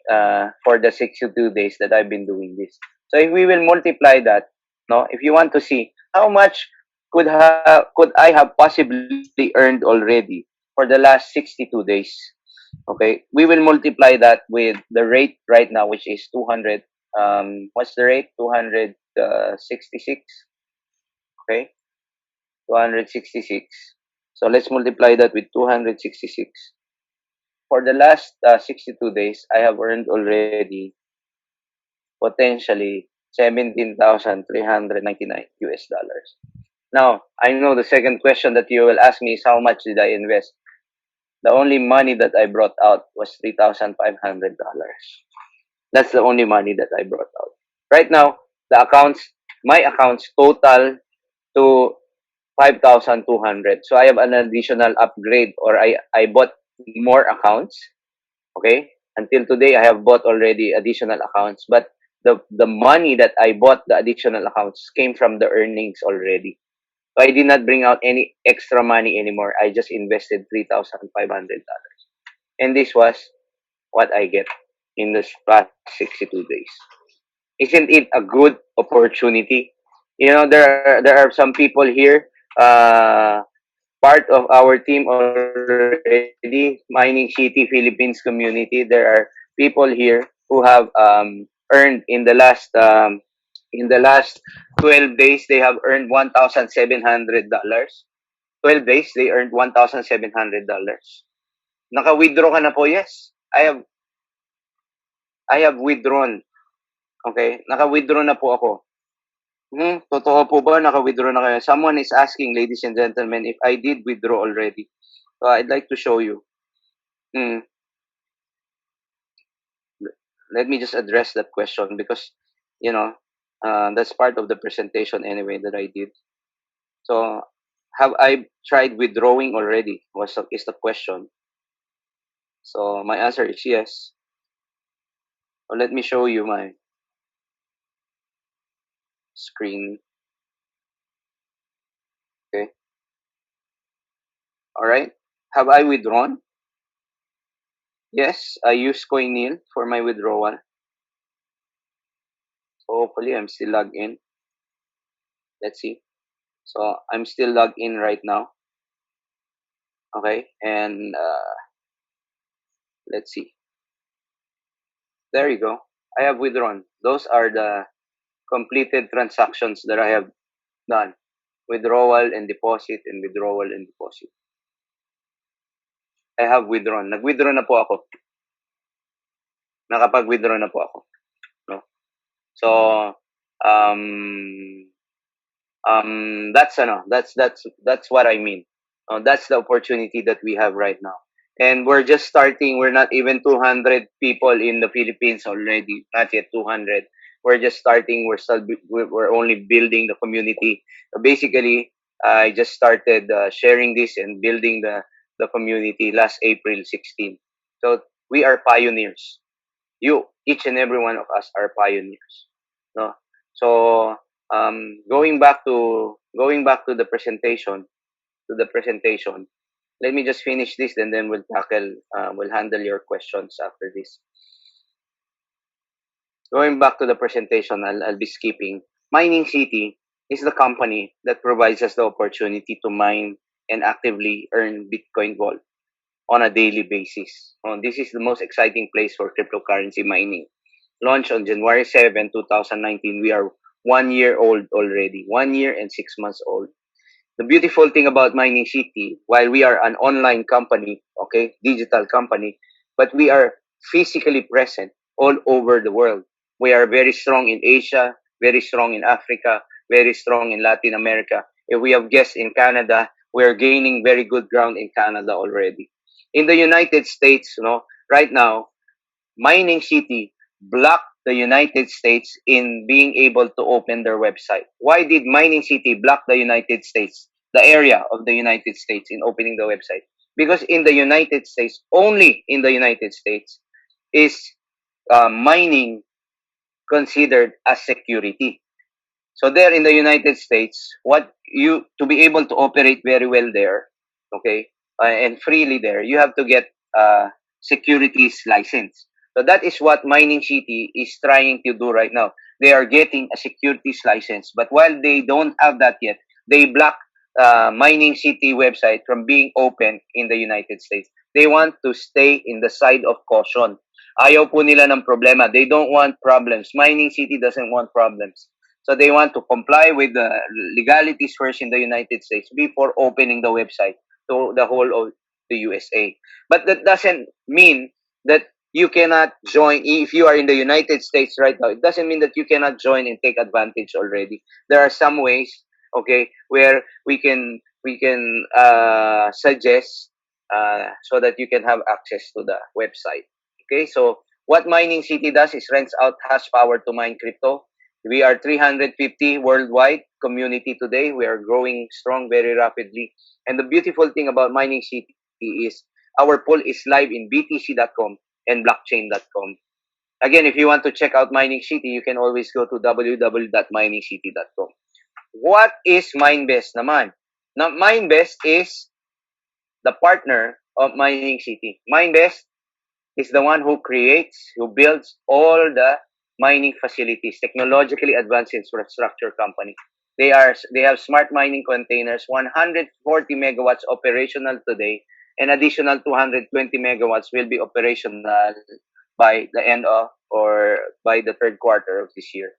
for the 62 days that I've been doing this. So if we will multiply that, no, if you want to see how much could I have possibly earned already for the last 62 days, okay, we will multiply that with the rate right now, which is 200. What's the rate? 266. Okay, 266. So let's multiply that with 266. For the last 62 days, I have earned already potentially 17,399 US dollars. Now, I know the second question that you will ask me is how much did I invest? The only money that I brought out was $3,500. That's the only money that I brought out. Right now, my accounts total to 5,200. So I have an additional upgrade, or I bought more accounts. Okay, until today I have bought already additional accounts, but the money that I bought the additional accounts came from the earnings already. So I did not bring out any extra money anymore. I just invested $3,500, and this was what I get in this past 62 days. Isn't it a good opportunity? There are some people here, part of our team already, Mining City Philippines community. There are people here who have earned in the last 12 days they have earned $1,700. 12 days they earned $1,700. Naka-withdraw ka na po? Yes. I have withdrawn. Okay? Naka-withdraw na po ako. Totoo po ba? Naka-withdraw na kayo? Someone is asking, ladies and gentlemen, if I did withdraw already. So I'd like to show you. Hmm. Let me just address that question because, you know, that's part of the presentation anyway that I did. So, have I tried withdrawing already? Is the question. So my answer is yes. So let me show you my screen. Okay. All right. Have I withdrawn? Yes, I use Coinil for my withdrawal. So hopefully I'm still logged in. Let's see. So I'm still logged in right now. Okay, and let's see. There you go. I have withdrawn. Those are the completed transactions that I have done. Withdrawal and deposit and withdrawal and deposit. I have withdrawn. Nag-withdraw na po ako. Nakapag-withdraw na po ako. No? So, um, that's what I mean. That's the opportunity that we have right now, and we're just starting. We're not even 200 people in the Philippines already. Not yet 200. We're just starting. We're only building the community. Basically, I just started sharing this and building the community last April 16th. So we are pioneers. Each and every one of us are pioneers. No, so going back to the presentation. Let me just finish this, and then we'll handle your questions after this. Going back to the presentation, I'll be skipping. Mining City is the company that provides us the opportunity to mine and actively earn Bitcoin Gold on a daily basis. This is the most exciting place for cryptocurrency mining. Launched on January 7, 2019, we are 1 year old already, 1 year and 6 months old. The beautiful thing about Mining City, while we are an online company, okay, digital company, but we are physically present all over the world. We are very strong in Asia, very strong in Africa, very strong in Latin America. If we have guests in Canada, we are gaining very good ground in Canada already. In the United States, right now, Mining City blocked the United States in being able to open their website. Why did Mining City block the United States, the area of the United States, in opening the website? Because in the United States, only in the United States, is mining considered as security. So there in the United States, what you to be able to operate very well there, okay, and freely there, you have to get securities license. So that is what Mining City is trying to do right now. They are getting a securities license, but while they don't have that yet, they block Mining City website from being open in the United States. They want to stay in the side of caution. Ayaw po nila ng problema. They don't want problems. Mining City doesn't want problems. So they want to comply with the legalities first in the United States before opening the website to the whole of the USA. But that doesn't mean that you cannot join if you are in the United States right now. It doesn't mean that you cannot join and take advantage already. There are some ways, okay, where we can suggest so that you can have access to the website. Okay, so what Mining City does is rents out hash power to mine crypto. We are 350 worldwide community today. We are growing strong very rapidly. And the beautiful thing about Mining City is our pool is live in btc.com and blockchain.com. Again, if you want to check out Mining City, you can always go to www.miningscity.com. What is Minebest naman? Now, Minebest is the partner of Mining City. Minebest is the one who creates, who builds all the mining facilities, technologically advanced infrastructure company. They have smart mining containers, 140 megawatts operational today, and additional 220 megawatts will be operational by the end of or by the third quarter of this year.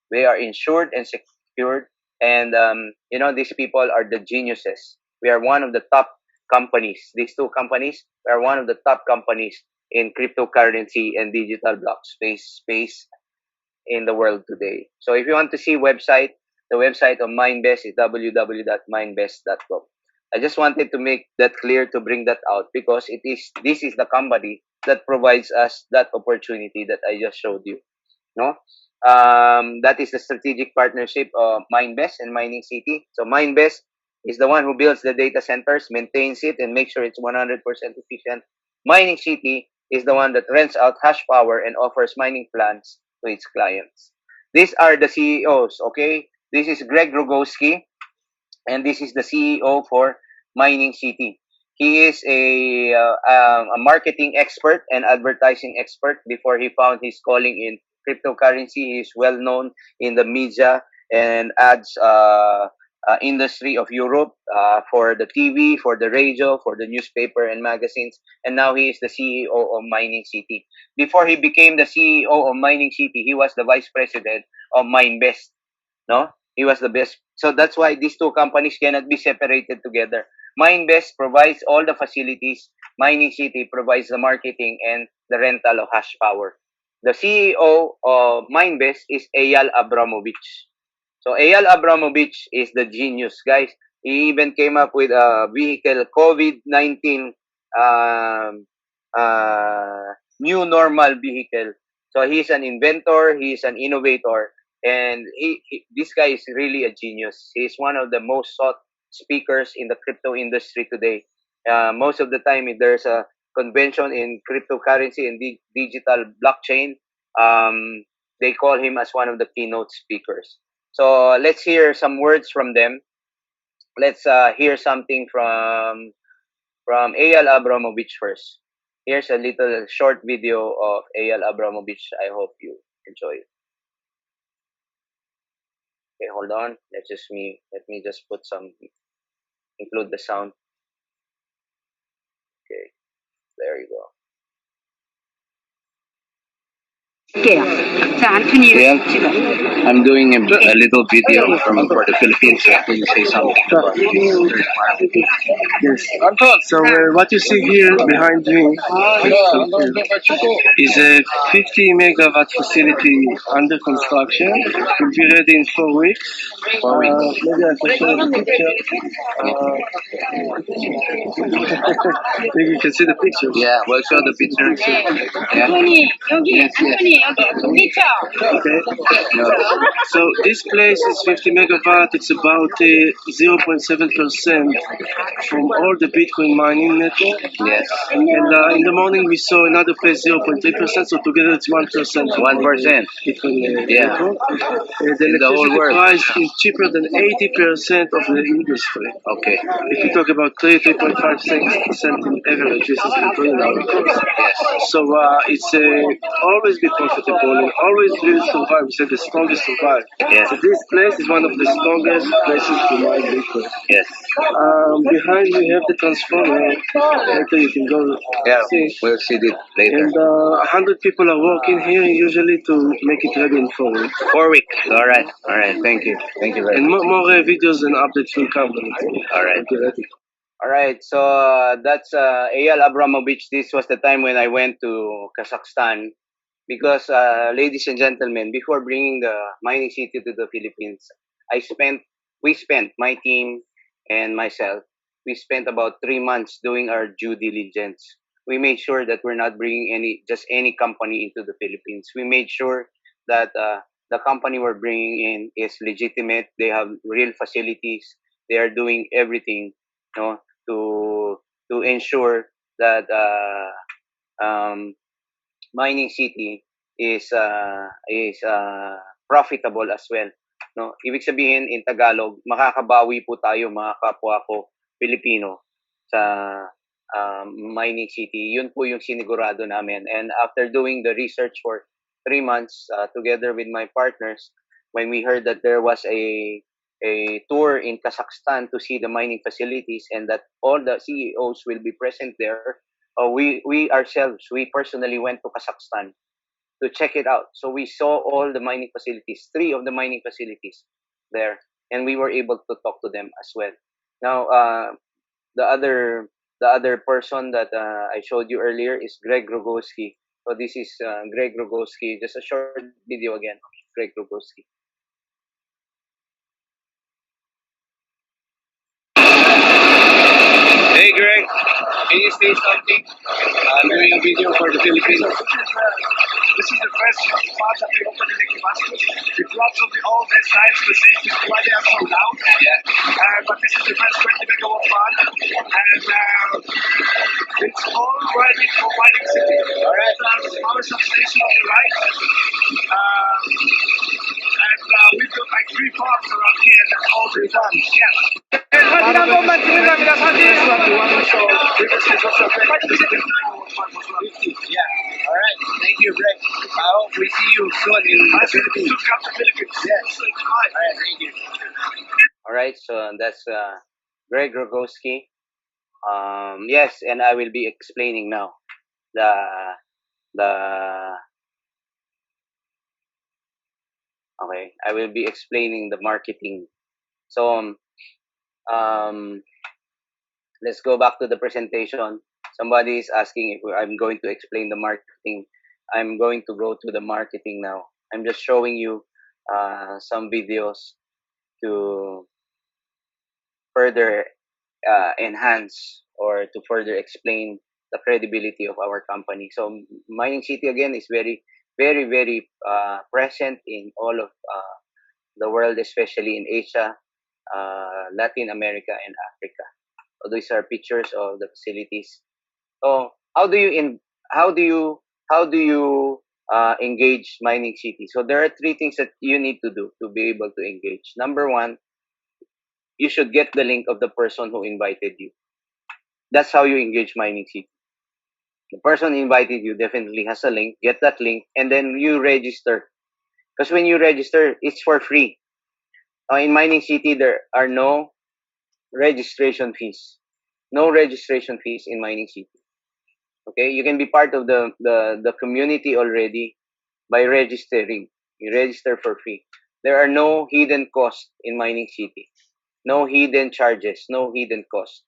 They are insured and secured, and these people are the geniuses. We are one of the top companies. These two companies are one of the top companies in cryptocurrency and digital block space in the world today. So if you want to see the website of Mindbest is www.mindbest.com. I just wanted to make that clear, to bring that out, because this is the company that provides us that opportunity that I just showed you. No, that is the strategic partnership of Mindbest and Mining City. So Mindbest is the one who builds the data centers, maintains it, and makes sure it's 100% efficient. Mining City is the one that rents out hash power and offers mining plans to its clients. These are the CEOs, okay? This is Greg Rogowski, and this is the CEO for Mining City. He is a marketing expert and advertising expert before he found his calling in cryptocurrency. He is well known in the media and ads industry of Europe, for the TV, for the radio, for the newspaper and magazines. And now he is the CEO of Mining City. Before he became the CEO of Mining City, he was the vice president of Minebest. No, he was the best. So that's why these two companies cannot be separated together. Minebest provides all the facilities. Mining City provides the marketing and the rental of hash power. The CEO of Minebest is Eyal Abramovich. So Eyal Abramovich is the genius, guys. He even came up with a vehicle, COVID-19 um, new normal vehicle. So he's an inventor, he's an innovator, and this guy is really a genius. He's one of the most sought speakers in the crypto industry today. Most of the time, if there's a convention in cryptocurrency and digital blockchain, um, they call him as one of the keynote speakers. So let's hear some words from them. Let's hear something from Eyal Abramovich first. Here's a little short video of Eyal Abramovich. I hope you enjoy it. Okay, hold on. Let me just put some, include the sound. Okay, there you go. Yeah, I'm doing a little video for the Philippines. Can you say something about this third party? Yes. So what you see here behind me is a 50 megawatt facility under construction. Will be ready in 4 weeks. 4 weeks. Maybe I can show you the picture. Maybe you can see the pictures. Yeah, we'll show the pictures. Yeah. Yes, yes. Okay. So this place is 50 megawatt. It's about 0.7% from all the Bitcoin mining network. Yes. And in the morning we saw another place 0.3%. So together it's 1%. 1%. Bitcoin Yeah. network. The In the whole electricity world. price is cheaper than 80% of the industry. Okay. If you talk about 3.5 cents in average, this is Bitcoin now. Yes. So it's always be profitable and always will survive. We said the strongest survive. Yes. So this place is one of the strongest places to mine Bitcoin. Yes. Behind we have the transformer. Later you can go Yeah, see. we'll see it later. And 100 people are working here usually to make it ready in 4 weeks. 4 weeks. All right. All right. Thank you. Thank you very And much. more videos and updates will come. All right. All right. So that's Eyal Abramovich. This was the time when I went to Kazakhstan because, ladies and gentlemen, before bringing the mining city to the Philippines, we spent, my team and myself, we spent about 3 months doing our due diligence. We made sure that we're not bringing just any company into the Philippines. We made sure that the company we're bringing in is legitimate. They have real facilities. They are doing everything, you know, to ensure that um, mining city is profitable as well. No, ibig sabihin in Tagalog, makakabawi po tayo mga kapwa ko Pilipino sa mining city. Yun po yung sinigurado namin. And after doing the research for 3 months together with my partners, when we heard that there was a tour in Kazakhstan to see the mining facilities and that all the CEOs will be present there, we ourselves, we personally went to Kazakhstan to check it out. So we saw all the mining facilities, three of the mining facilities there, and we were able to talk to them as well. Now, the other the other person that I showed you earlier is Greg Rogoski. So this is Greg Rogoski. Just a short video again of Greg Rogoski. Hey Greg, can you say something? I'm doing a video for the Philippines. This is the first part that we opened in the Damascus. We dropped on the old design facilities why they are sold out. Yeah. But this is the first 20 megawatt plant. And it's all ready for mining city. Alright. Power substation on the right. And we've got like 3 farms around here that all been done. Yeah. This is the first 20 Yeah. All right. Thank you, Greg. I hope we see you soon in the Philippines. Yes. All right. that's Greg Rogowski. Yes, and I will be explaining now the the okay. I will be explaining the marketing. So um, let's go back to the presentation. Somebody is asking if I'm going to explain the marketing. I'm going to go to the marketing now. I'm just showing you some videos to further enhance or to further explain the credibility of our company. So Mining City again is very present in all of the world, especially in Asia, Latin America, and Africa. So these are pictures of the facilities. So how do you engage Mining City? So there are three things that you need to do to be able to engage. Number one, you should get the link of the person who invited you. That's how you engage Mining City. The person who invited you definitely has a link. Get that link, and then you register. Because when you register, it's for free. In Mining City, there are no registration fees. No registration fees in Mining City. Okay, you can be part of the community already by registering. You register for free. There are no hidden costs in Mining City. No hidden charges. No hidden costs.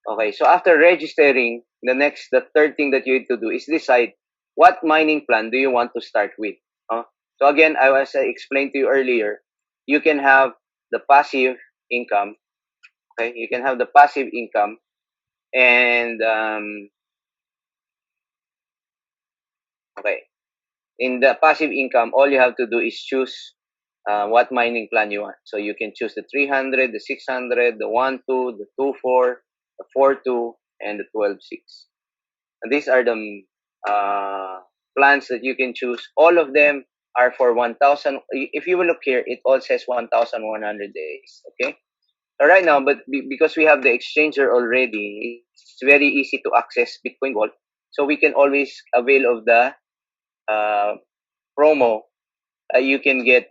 Okay, so after registering, the third thing that you need to do is decide what mining plan do you want to start with. So again, as I explained to you earlier, you can have the passive income. Okay, you can have the passive income, and okay, in the passive income, all you have to do is choose what mining plan you want. So you can choose the 300, the 600, the 1.2, the 2.4, the 4.2, and the 12.6. And these are the plans that you can choose. All of them are for 1,000. If you will look here, it all says 1,100 days. Okay. So right now, but because we have the exchanger already, it's very easy to access Bitcoin Vault. So we can always avail of the uh, promo. You can get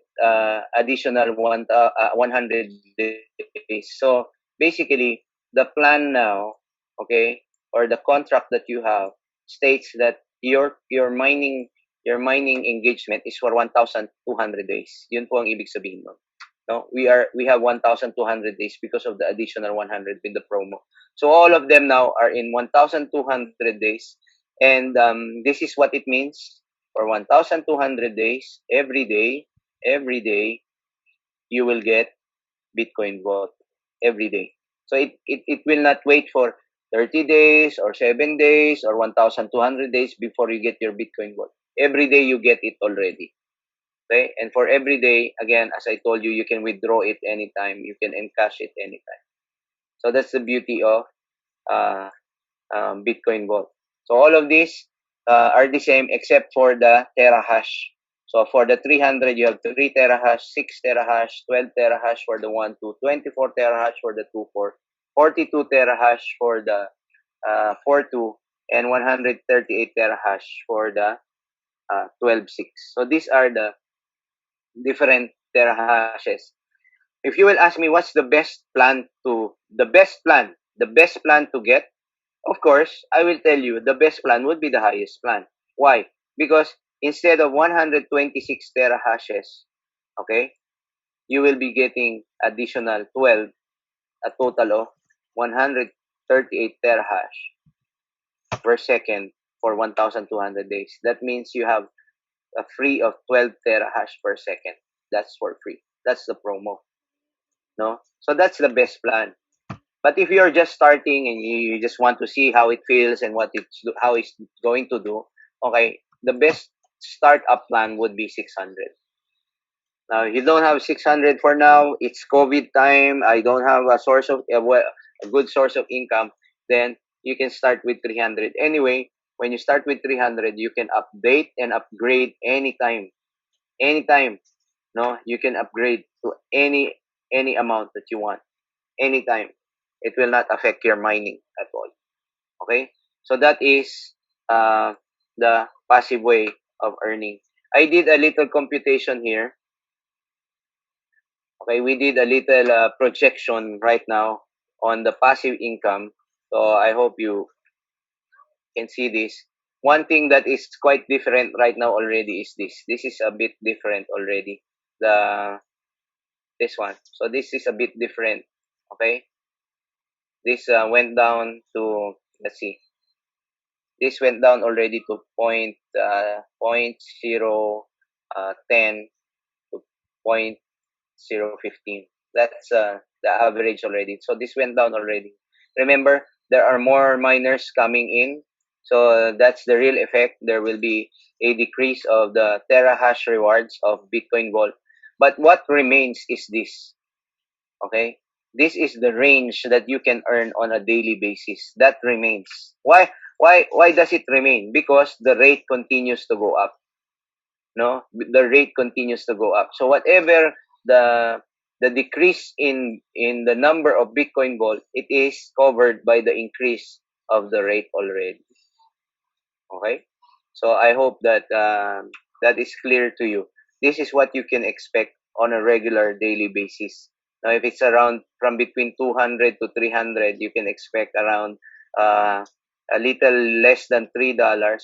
additional 100 days. So basically, the plan now, okay, or the contract that you have states that your mining engagement is for 1,200 days. Yun po ang ibig sabihin mo. No, we have 1,200 days because of the additional 100 with the promo. So all of them now are in 1,200 days, and this is what it means for 1,200 days. Every day, you will get Bitcoin Vault every day. So it will not wait for 30 days or 7 days or 1,200 days before you get your Bitcoin Vault. Every day you get it already. Okay, and for every day, again, as I told you, you can withdraw it anytime. You can encash it anytime. So that's the beauty of uh, Bitcoin Vault. So all of these are the same except for the terahash. So for the 300, you have 3 terahash, 6 terahash, 12 terahash for the 1, 2, 24 terahash for the 2, 4, 42 terahash for the 4, 2, and 138 terahash for the 12, 6. So these are the different terahashes. If you will ask me what's the best plan to get, of course, I will tell you the best plan would be the highest plan. Why? Because instead of 126 terahashes, okay, you will be getting additional 12, a total of 138 terahash per second for 1,200 days. That means you have a free of 12 terahash per second. That's for free. That's the promo. No? So that's the best plan. But if you're just starting and you just want to see how it feels and how it's going to do, okay, the best startup plan would be 600. Now, if you don't have 600 for now, it's COVID time, I don't have a good source of income, then you can start with 300. Anyway, when you start with 300, you can update and upgrade anytime. Anytime, no, you can upgrade to any amount that you want anytime. It will not affect your mining at all. Okay, so that is uh, the passive way of earning. I did a little computation here. Okay, we did a little projection right now on the passive income. So I hope you can see this. One thing that is quite different right now already is this. This is a bit different already. The This one. So this is a bit different. Okay, this went down to, let's see. This went down already to point zero 10 to point 0.15. That's the average already. So this went down already. Remember, there are more miners coming in. So that's the real effect. There will be a decrease of the terahash rewards of Bitcoin Gold. But what remains is this. Okay? This is the range that you can earn on a daily basis. That remains. Why does it remain? Because the rate continues to go up. No, the rate continues to go up. So whatever the the decrease in the number of Bitcoin Gold, it is covered by the increase of the rate already. Okay, so I hope that that is clear to you. This is what you can expect on a regular daily basis. Now, if it's around from between 200 to 300, you can expect around uh, a little less than $3.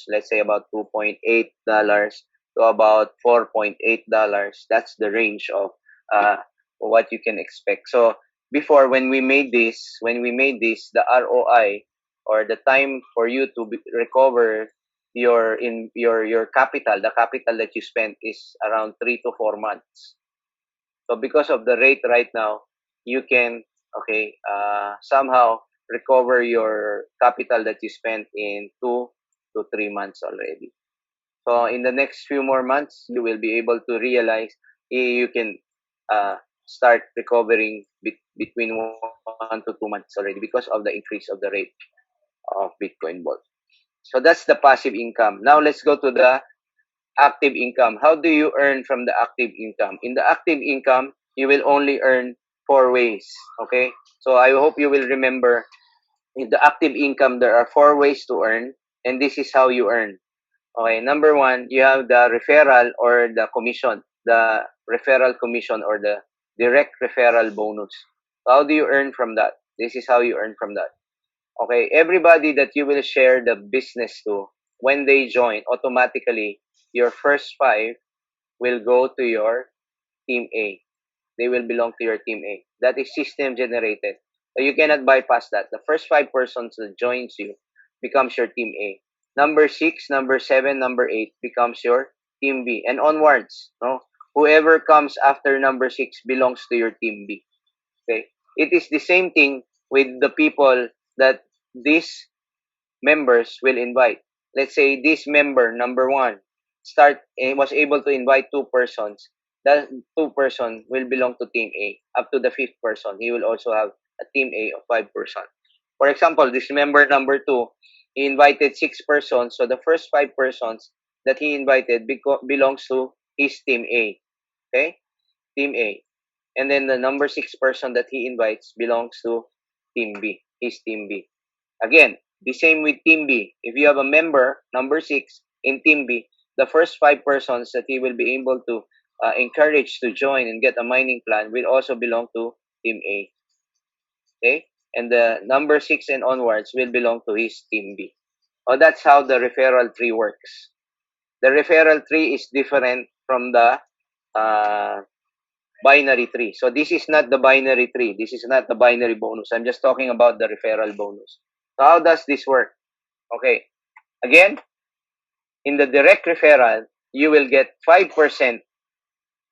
Let's say about $2.8 to about $4.8. That's the range of uh, what you can expect. So before, when we made this, the ROI, or the time for you to recover your capital, the capital that you spent, is around 3 to 4 months. So because of the rate right now, you can, okay, somehow recover your capital that you spent in 2 to 3 months already. So in the next few more months, you will be able to realize you can uh, start recovering between 1 to 2 months already because of the increase of the rate of Bitcoin Vault. So that's the passive income. Now let's go to the active income. How do you earn from the active income? In the active income, you will only earn four ways. Okay? So I hope you will remember, in the active income there are four ways to earn, and this is how you earn. Okay, number one, you have the referral or the commission, the referral commission or the direct referral bonus. So how do you earn from that? This is how you earn from that. Okay, everybody that you will share the business to, when they join, automatically your first five will go to your team A. They will belong to your team A. That is system generated. So you cannot bypass that. The first five persons that joins you becomes your team A. Number six, number seven, number eight becomes your team B, and onwards. No, whoever comes after number six belongs to your team B. Okay, it is the same thing with the people that these members will invite. Let's say this member number one was able to invite two persons. That two-person will belong to team A. Up to the fifth person, he will also have a team A of five-person. For example, this member number two, he invited six persons. So the first five persons that he invited belongs to his team A. Okay, team A. And then the number six person that he invites belongs to team B, his team B. Again, the same with Team B. If you have a member, number six, in Team B, the first five persons that he will be able to encourage to join and get a mining plan will also belong to Team A. Okay? And the number six and onwards will belong to his Team B. Oh, that's how the referral tree works. The referral tree is different from the uh, binary tree. So this is not the binary tree. This is not the binary bonus. I'm just talking about the referral bonus. So how does this work? Okay. Again, in the direct referral, you will get 5%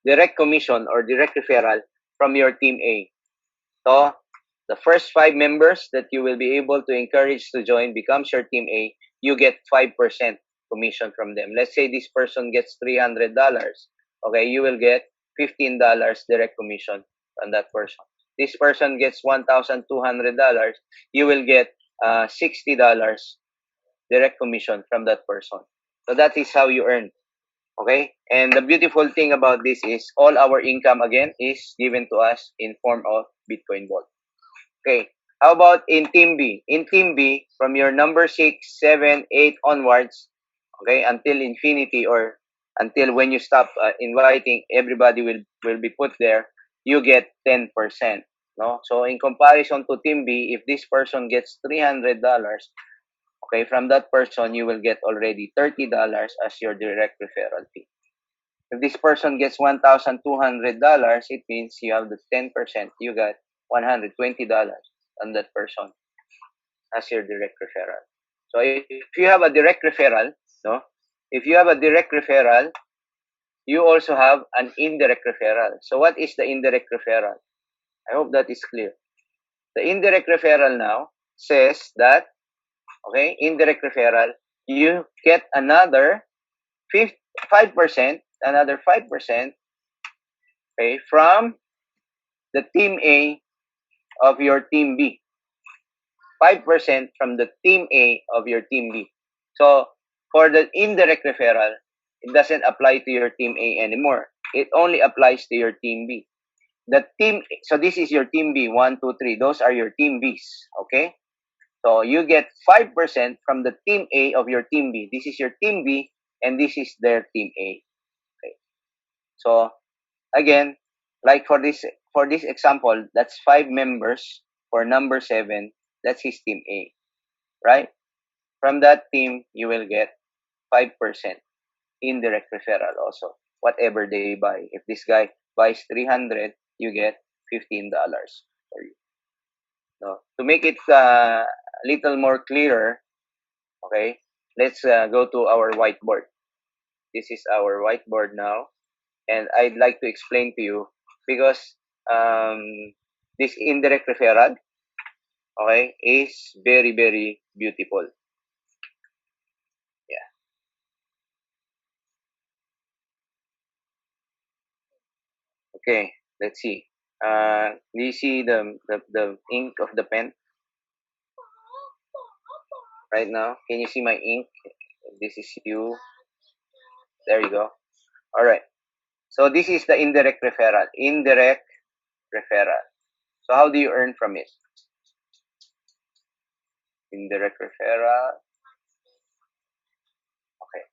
direct commission or direct referral from your team A. So, the first five members that you will be able to encourage to join becomes your team A. You get 5% commission from them. Let's say this person gets $300. Okay, you will get $15 direct commission from that person. This person gets $1,200. You will get $60 direct commission from that person. So that is how you earn. Okay? And the beautiful thing about this is all our income again is given to us in form of Bitcoin Vault. Okay. How about in Team B? In Team B, from your number 6, 7, 8 onwards, okay, until infinity, or until when you stop inviting, everybody will be put there. you get 10%. No? So in comparison to Team B, if this person gets $300, okay, from that person, you will get already $30 as your direct referral fee. If this person gets $1,200, it means you have the 10%, you got $120 on that person as your direct referral. So if you have a direct referral, no, if you have a direct referral, you also have an indirect referral. So what is the indirect referral? I hope that is clear. The indirect referral now says that, okay, indirect referral, you get another 5%, another 5%, okay, from the team A of your team B. 5% from the team A of your team B. So for the indirect referral, it doesn't apply to your team A anymore. It only applies to your team B. The team, so this is your team B, 1, 2, 3. Those are your team Bs, okay? So you get 5% from the team A of your team B. This is your team B, and this is their team A. Okay. So again, like for this example, that's 5 members. For number 7, that's his team A, right? From that team, you will get 5% indirect referral also. Whatever they buy. If this guy buys 300, you get $15 for you. No? To make it a little more clearer, okay, let's go to our whiteboard. This is our whiteboard now, and I'd like to explain to you because um, this indirect referral, okay, is very, very beautiful. Yeah. Okay. Let's see. Do you see the ink of the pen right now? Can you see my ink? This is you. There you go. All right. So this is the indirect referral. Indirect referral. So how do you earn from it? Indirect referral. Okay.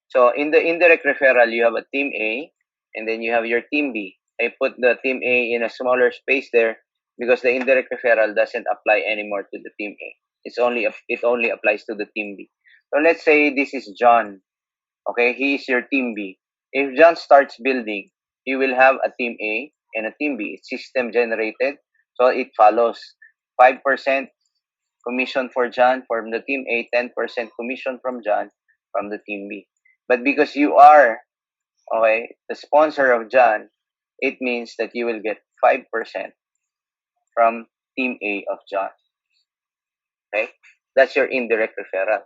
So in the indirect referral, you have a team A, and then you have your team B. I put the team A in a smaller space there because the indirect referral doesn't apply anymore to the team A. It only applies to the team B. So let's say this is John. Okay, he is your team B. If John starts building, he will have a team A and a team B. It's system generated, so it follows 5% commission for John from the team A, 10% commission from John from the team B. But because you are, okay, the sponsor of John, it means that you will get 5% from team A of John. Okay, that's your indirect referral.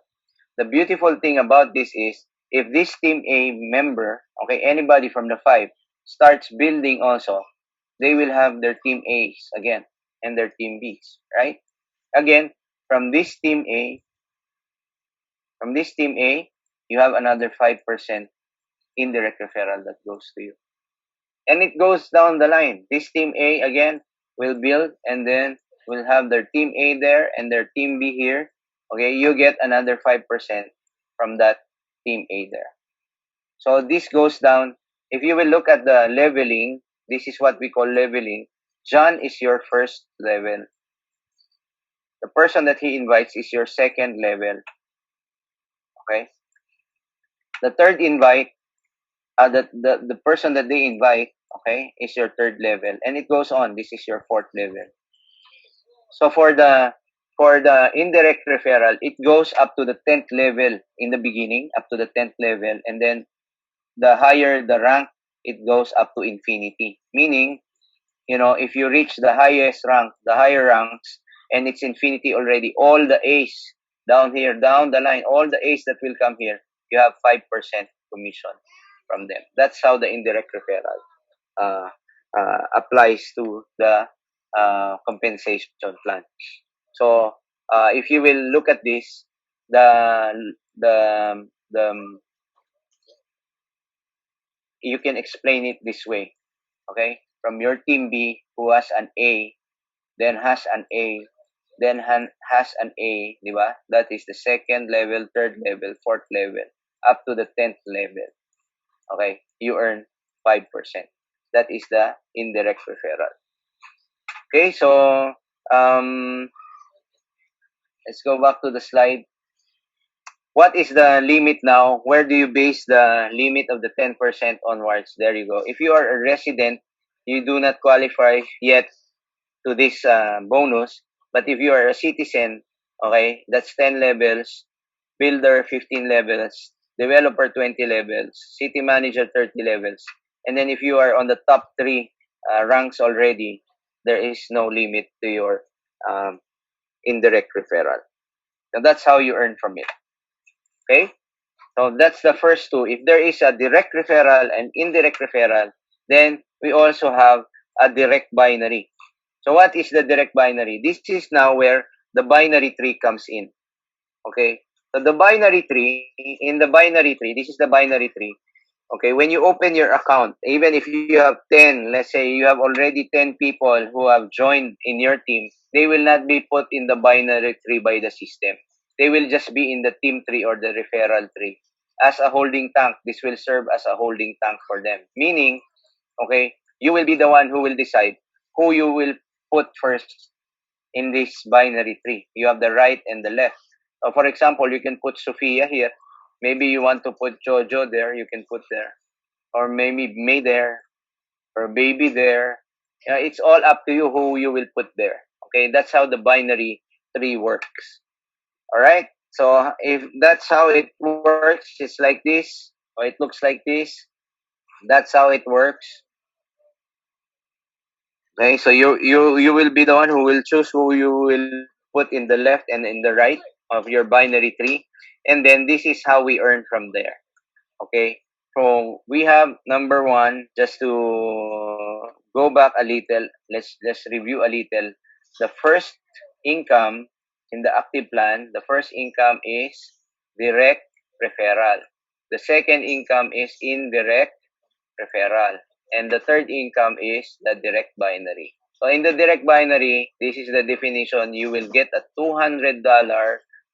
The beautiful thing about this is if this team A member, okay, anybody from the 5 starts building also, they will have their team A's again and their team B's, right? Again, from this team A, you have another 5% indirect referral that goes to you. And it goes down the line. This team A again will build and then will have their team A there and their team B here. Okay, you get another 5% from that team A there. So this goes down. If you will look at the leveling, this is what we call leveling. John is your first level. The person that he invites is your second level. Okay. The third invite, the person that they invite, okay, is your third level, and it goes on. This is your fourth level. So for the indirect referral, it goes up to the 10th level in the beginning, up to the 10th level, and then the higher the rank, it goes up to infinity. Meaning, if you reach the highest rank, the higher ranks, and it's infinity already, all the A's down here, down the line, all the A's that will come here, you have 5% commission from them. That's how the indirect referral uh, applies to the compensation plan. So if you will look at this, the the you can explain it this way. Okay, from your team B who has an A, then has an A, then has an A, di ba? That is the second level, third level, fourth level, up to the 10th level. Okay, you earn 5%. That is the indirect referral. Okay, so um, let's go back to the slide. What is the limit now? Where do you base the limit of the 10% onwards? There you go. If you are a resident, you do not qualify yet to this bonus. But if you are a citizen, okay, that's 10 levels, builder 15 levels, developer 20 levels, city manager 30 levels. And then if you are on the top three ranks already, there is no limit to your um, indirect referral. So that's how you earn from it. Okay? So that's the first two. If there is a direct referral and indirect referral, then we also have a direct binary. So what is the direct binary? This is now where the binary tree comes in. Okay. So the binary tree, in the binary tree, this is the binary tree. Okay. When you open your account, even if you have 10, let's say you have already 10 people who have joined in your team, they will not be put in the binary tree by the system. They will just be in the team tree or the referral tree. As a holding tank, this will serve as a holding tank for them. Meaning, okay, you will be the one who will decide who you will put first in this binary tree. You have the right and the left. So for example, you can put Sophia here. Maybe you want to put Jojo there, you can put there. Or maybe May there, or Baby there. It's all up to you who you will put there. Okay, that's how the binary tree works. All right. So if that's how it works, it's like this, or it looks like this. That's how it works. Okay, so you will be the one who will choose who you will put in the left and in the right of your binary tree, and then this is how we earn from there. Okay, so we have number one. Just to go back a little, let's review a little. The first income in the active plan, the first income is direct referral. The second income is indirect referral. And the third income is the direct binary. So in the direct binary, this is the definition. You will get a $200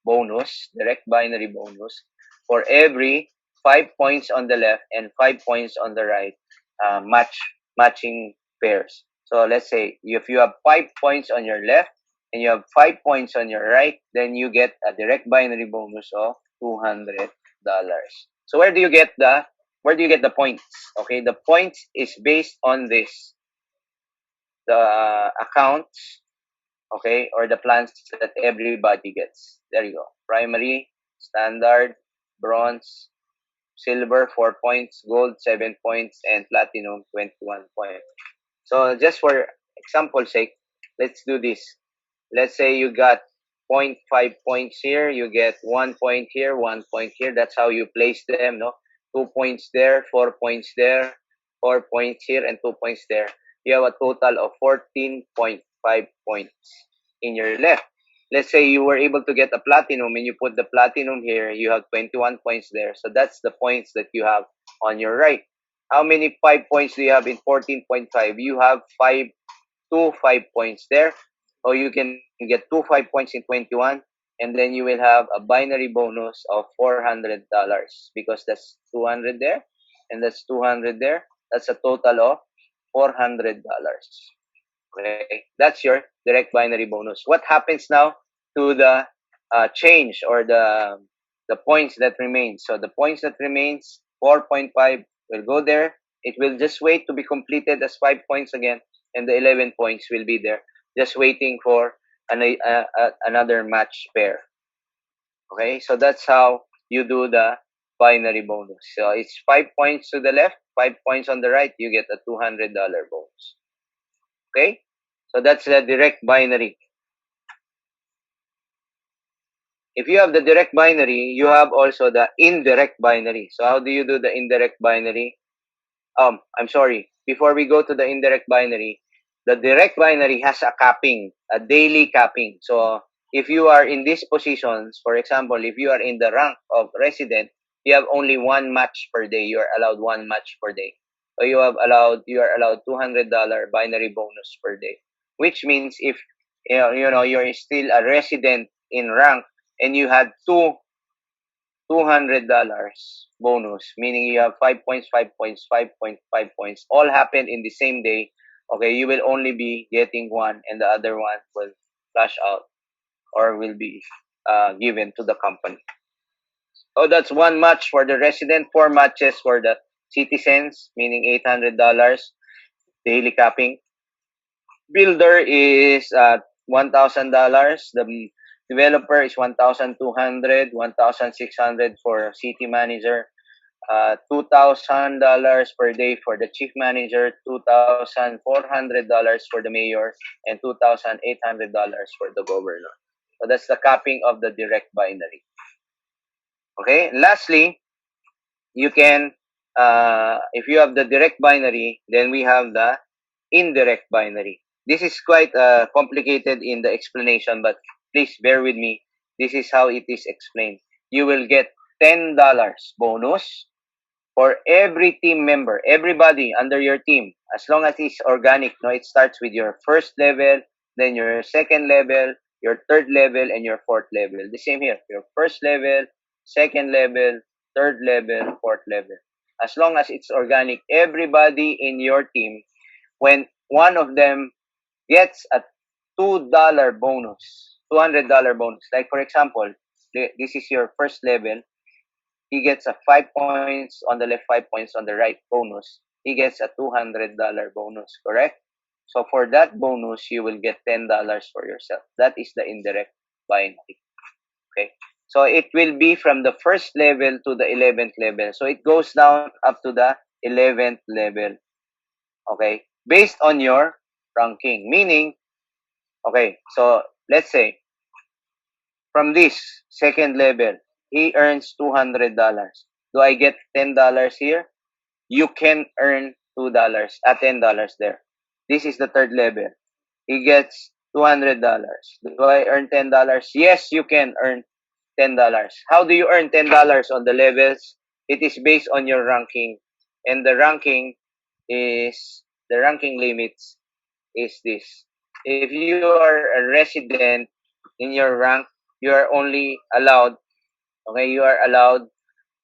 bonus, direct binary bonus, for every 5 points on the left and 5 points on the right matching pairs. So let's say if you have 5 points on your left and you have 5 points on your right, then you get a direct binary bonus of $200. So where do you get the points? Okay, the points is based on this, the accounts, okay, or the plans that everybody gets. There you go. Primary, standard, bronze, silver 4 points, gold 7 points, and platinum 21 points. So just for example's sake, let's do this. Let's say you got point 0.5 points here, you get 1 point here, 1 point here. That's how you place them, no? 2 points there, 4 points there, 4 points here, and 2 points there. You have a total of 14.5 points in your left. Let's say you were able to get a platinum and you put the platinum here, you have 21 points there. So that's the points that you have on your right. How many 5 points do you have in 14.5? You have 5 points there. Or you can get 5 points in 21, and then you will have a binary bonus of $400 because that's 200 there and that's 200 there. That's a total of $400. Okay, that's your direct binary bonus. What happens now to the change or the points that remain? So the points that remains 4.5 will go there. It will just wait to be completed as 5 points again, and the 11 points will be there, just waiting for another match pair. Okay, so that's how you do the binary bonus. So it's 5 points to the left, 5 points on the right. You get a $200 bonus. Okay, so that's the direct binary. If you have the direct binary, you have also the indirect binary. So how do you do the indirect binary? I'm sorry. Before we go to the indirect binary, the direct binary has a capping, a daily capping. So if you are in these positions, for example, if you are in the rank of resident, you have only one match per day. You are allowed one match per day. So you are allowed $200 binary bonus per day. Which means if you're still a resident in rank and you had $200, bonus, meaning you have 5 points, 5 points, 5 points, 5 points, all happen in the same day, okay, you will only be getting one and the other one will flash out or will be given to the company. So that's one match for the resident, four matches for the citizens, meaning $800 daily capping. Builder is $1,000. The developer is 1,200, 1,600 for city manager, $2,000 per day for the chief manager, $2,400 for the mayor, and $2,800 for the governor. So that's the capping of the direct binary. Okay. Lastly, you can, if you have the direct binary, then we have the indirect binary. This is quite complicated in the explanation, but please bear with me. This is how it is explained. You will get $10 bonus for every team member, everybody under your team, as long as it's organic. No, it starts with your first level, then your second level, your third level, and your fourth level. The same here. Your first level, second level, third level, fourth level. As long as it's organic, everybody in your team, when one of them gets a $2 bonus, $200 bonus. Like for example, this is your first level, he gets a 5 points on the left, 5 points on the right bonus. He gets a $200 bonus, correct? So for that bonus, you will get $10 for yourself. That is the indirect binary. Okay. So it will be from the first level to the 11th level. So it goes down up to the 11th level. Okay. Based on your ranking. Meaning, okay, so let's say from this second level, he earns $200. Do I get $10 here? You can earn $2 at $10 there. This is the third level. He gets $200. Do I earn $10? Yes, you can earn $10. How do you earn $10 on the levels? It is based on your ranking. And the ranking limits is this. If you are a resident in your rank, you are only allowed, okay, you are allowed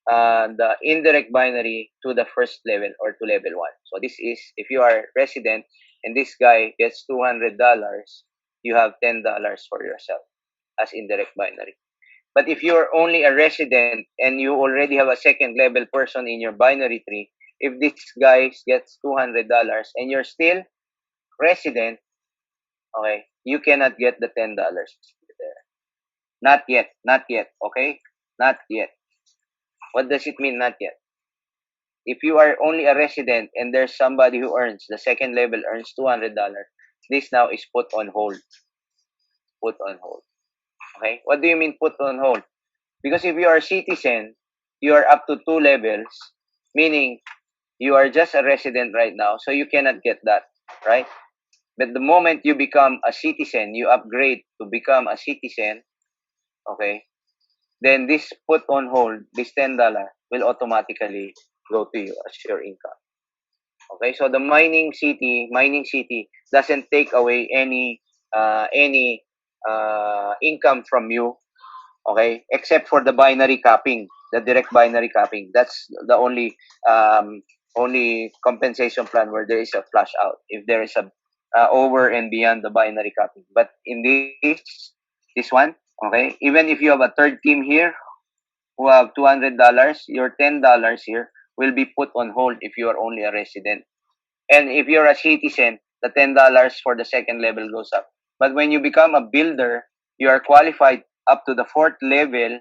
the indirect binary to the first level or to level 1. So this is if you are resident and this guy gets $200, you have $10 for yourself as indirect binary. But if you are only a resident and you already have a second level person in your binary tree, if this guy gets $200 and you're still resident, okay, you cannot get the $10 there. Not yet, not yet, okay? Not yet. What does it mean, not yet? If you are only a resident and there's somebody who earns, the second level earns $200, this now is put on hold. Put on hold. Okay? What do you mean put on hold? Because if you are a citizen, you are up to 2 levels, meaning you are just a resident right now, so you cannot get that, right? But the moment you become a citizen, you upgrade to become a citizen, okay, then this put on hold, this $10 will automatically go to you as your income. Okay, so the mining city doesn't take away any income from you. Okay, except for the binary capping, the direct binary capping. That's the only compensation plan where there is a flash out if there is a over and beyond the binary capping. But in this one, okay, even if you have a third team here who have $200, your $10 here will be put on hold if you are only a resident. And if you're a citizen, the $10 for the second level goes up. But when you become a builder, you are qualified up to the fourth level,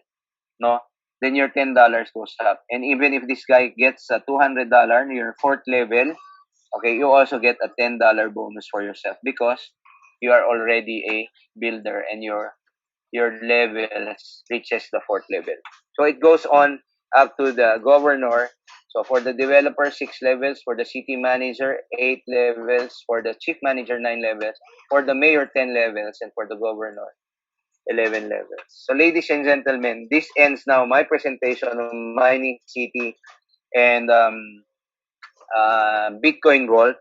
no, then your $10 goes up. And even if this guy gets a $200, your fourth level, okay, you also get a $10 bonus for yourself because you are already a builder and your level reaches the fourth level. So it goes on up to the governor. So for the developer, 6 levels. For the city manager, 8 levels. For the chief manager, 9 levels. For the mayor, 10 levels. And for the governor, 11 levels. So ladies and gentlemen, this ends now my presentation on mining city and Bitcoin Vault.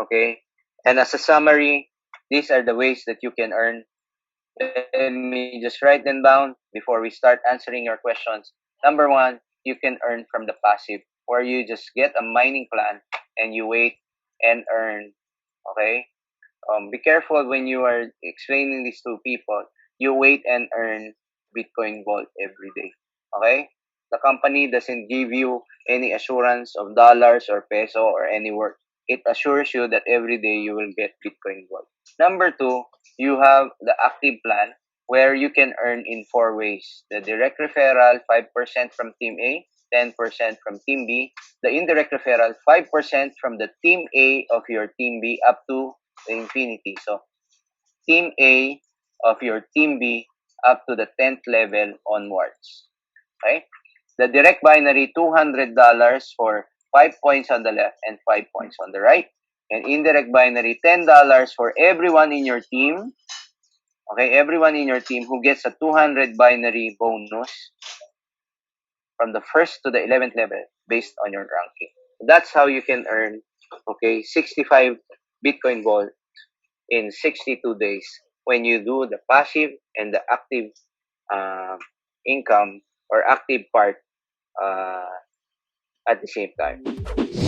Okay. And as a summary, these are the ways that you can earn. Let me just write them down before we start answering your questions. Number 1, you can earn from the passive, where you just get a mining plan and you wait and earn. Okay? Be careful when you are explaining this to people. You wait and earn Bitcoin Vault every day. Okay? The company doesn't give you any assurance of dollars or peso or any word. It assures you that every day you will get Bitcoin Vault. Number two, you have the active plan where you can earn in four ways. The direct referral, 5% from Team A, 10% from Team B. The indirect referral, 5% from the Team A of your Team B up to the infinity. So, Team A of your Team B up to the 10th level onwards. Okay? The direct binary, $200 for 5 points on the left and 5 points on the right. And indirect binary, $10 for everyone in your team. Okay, everyone in your team who gets a 200 binary bonus from the first to the 11th level based on your ranking. That's how you can earn, okay, 65 Bitcoin Vault in 62 days when you do the passive and the active uh, income or active part uh, at the same time.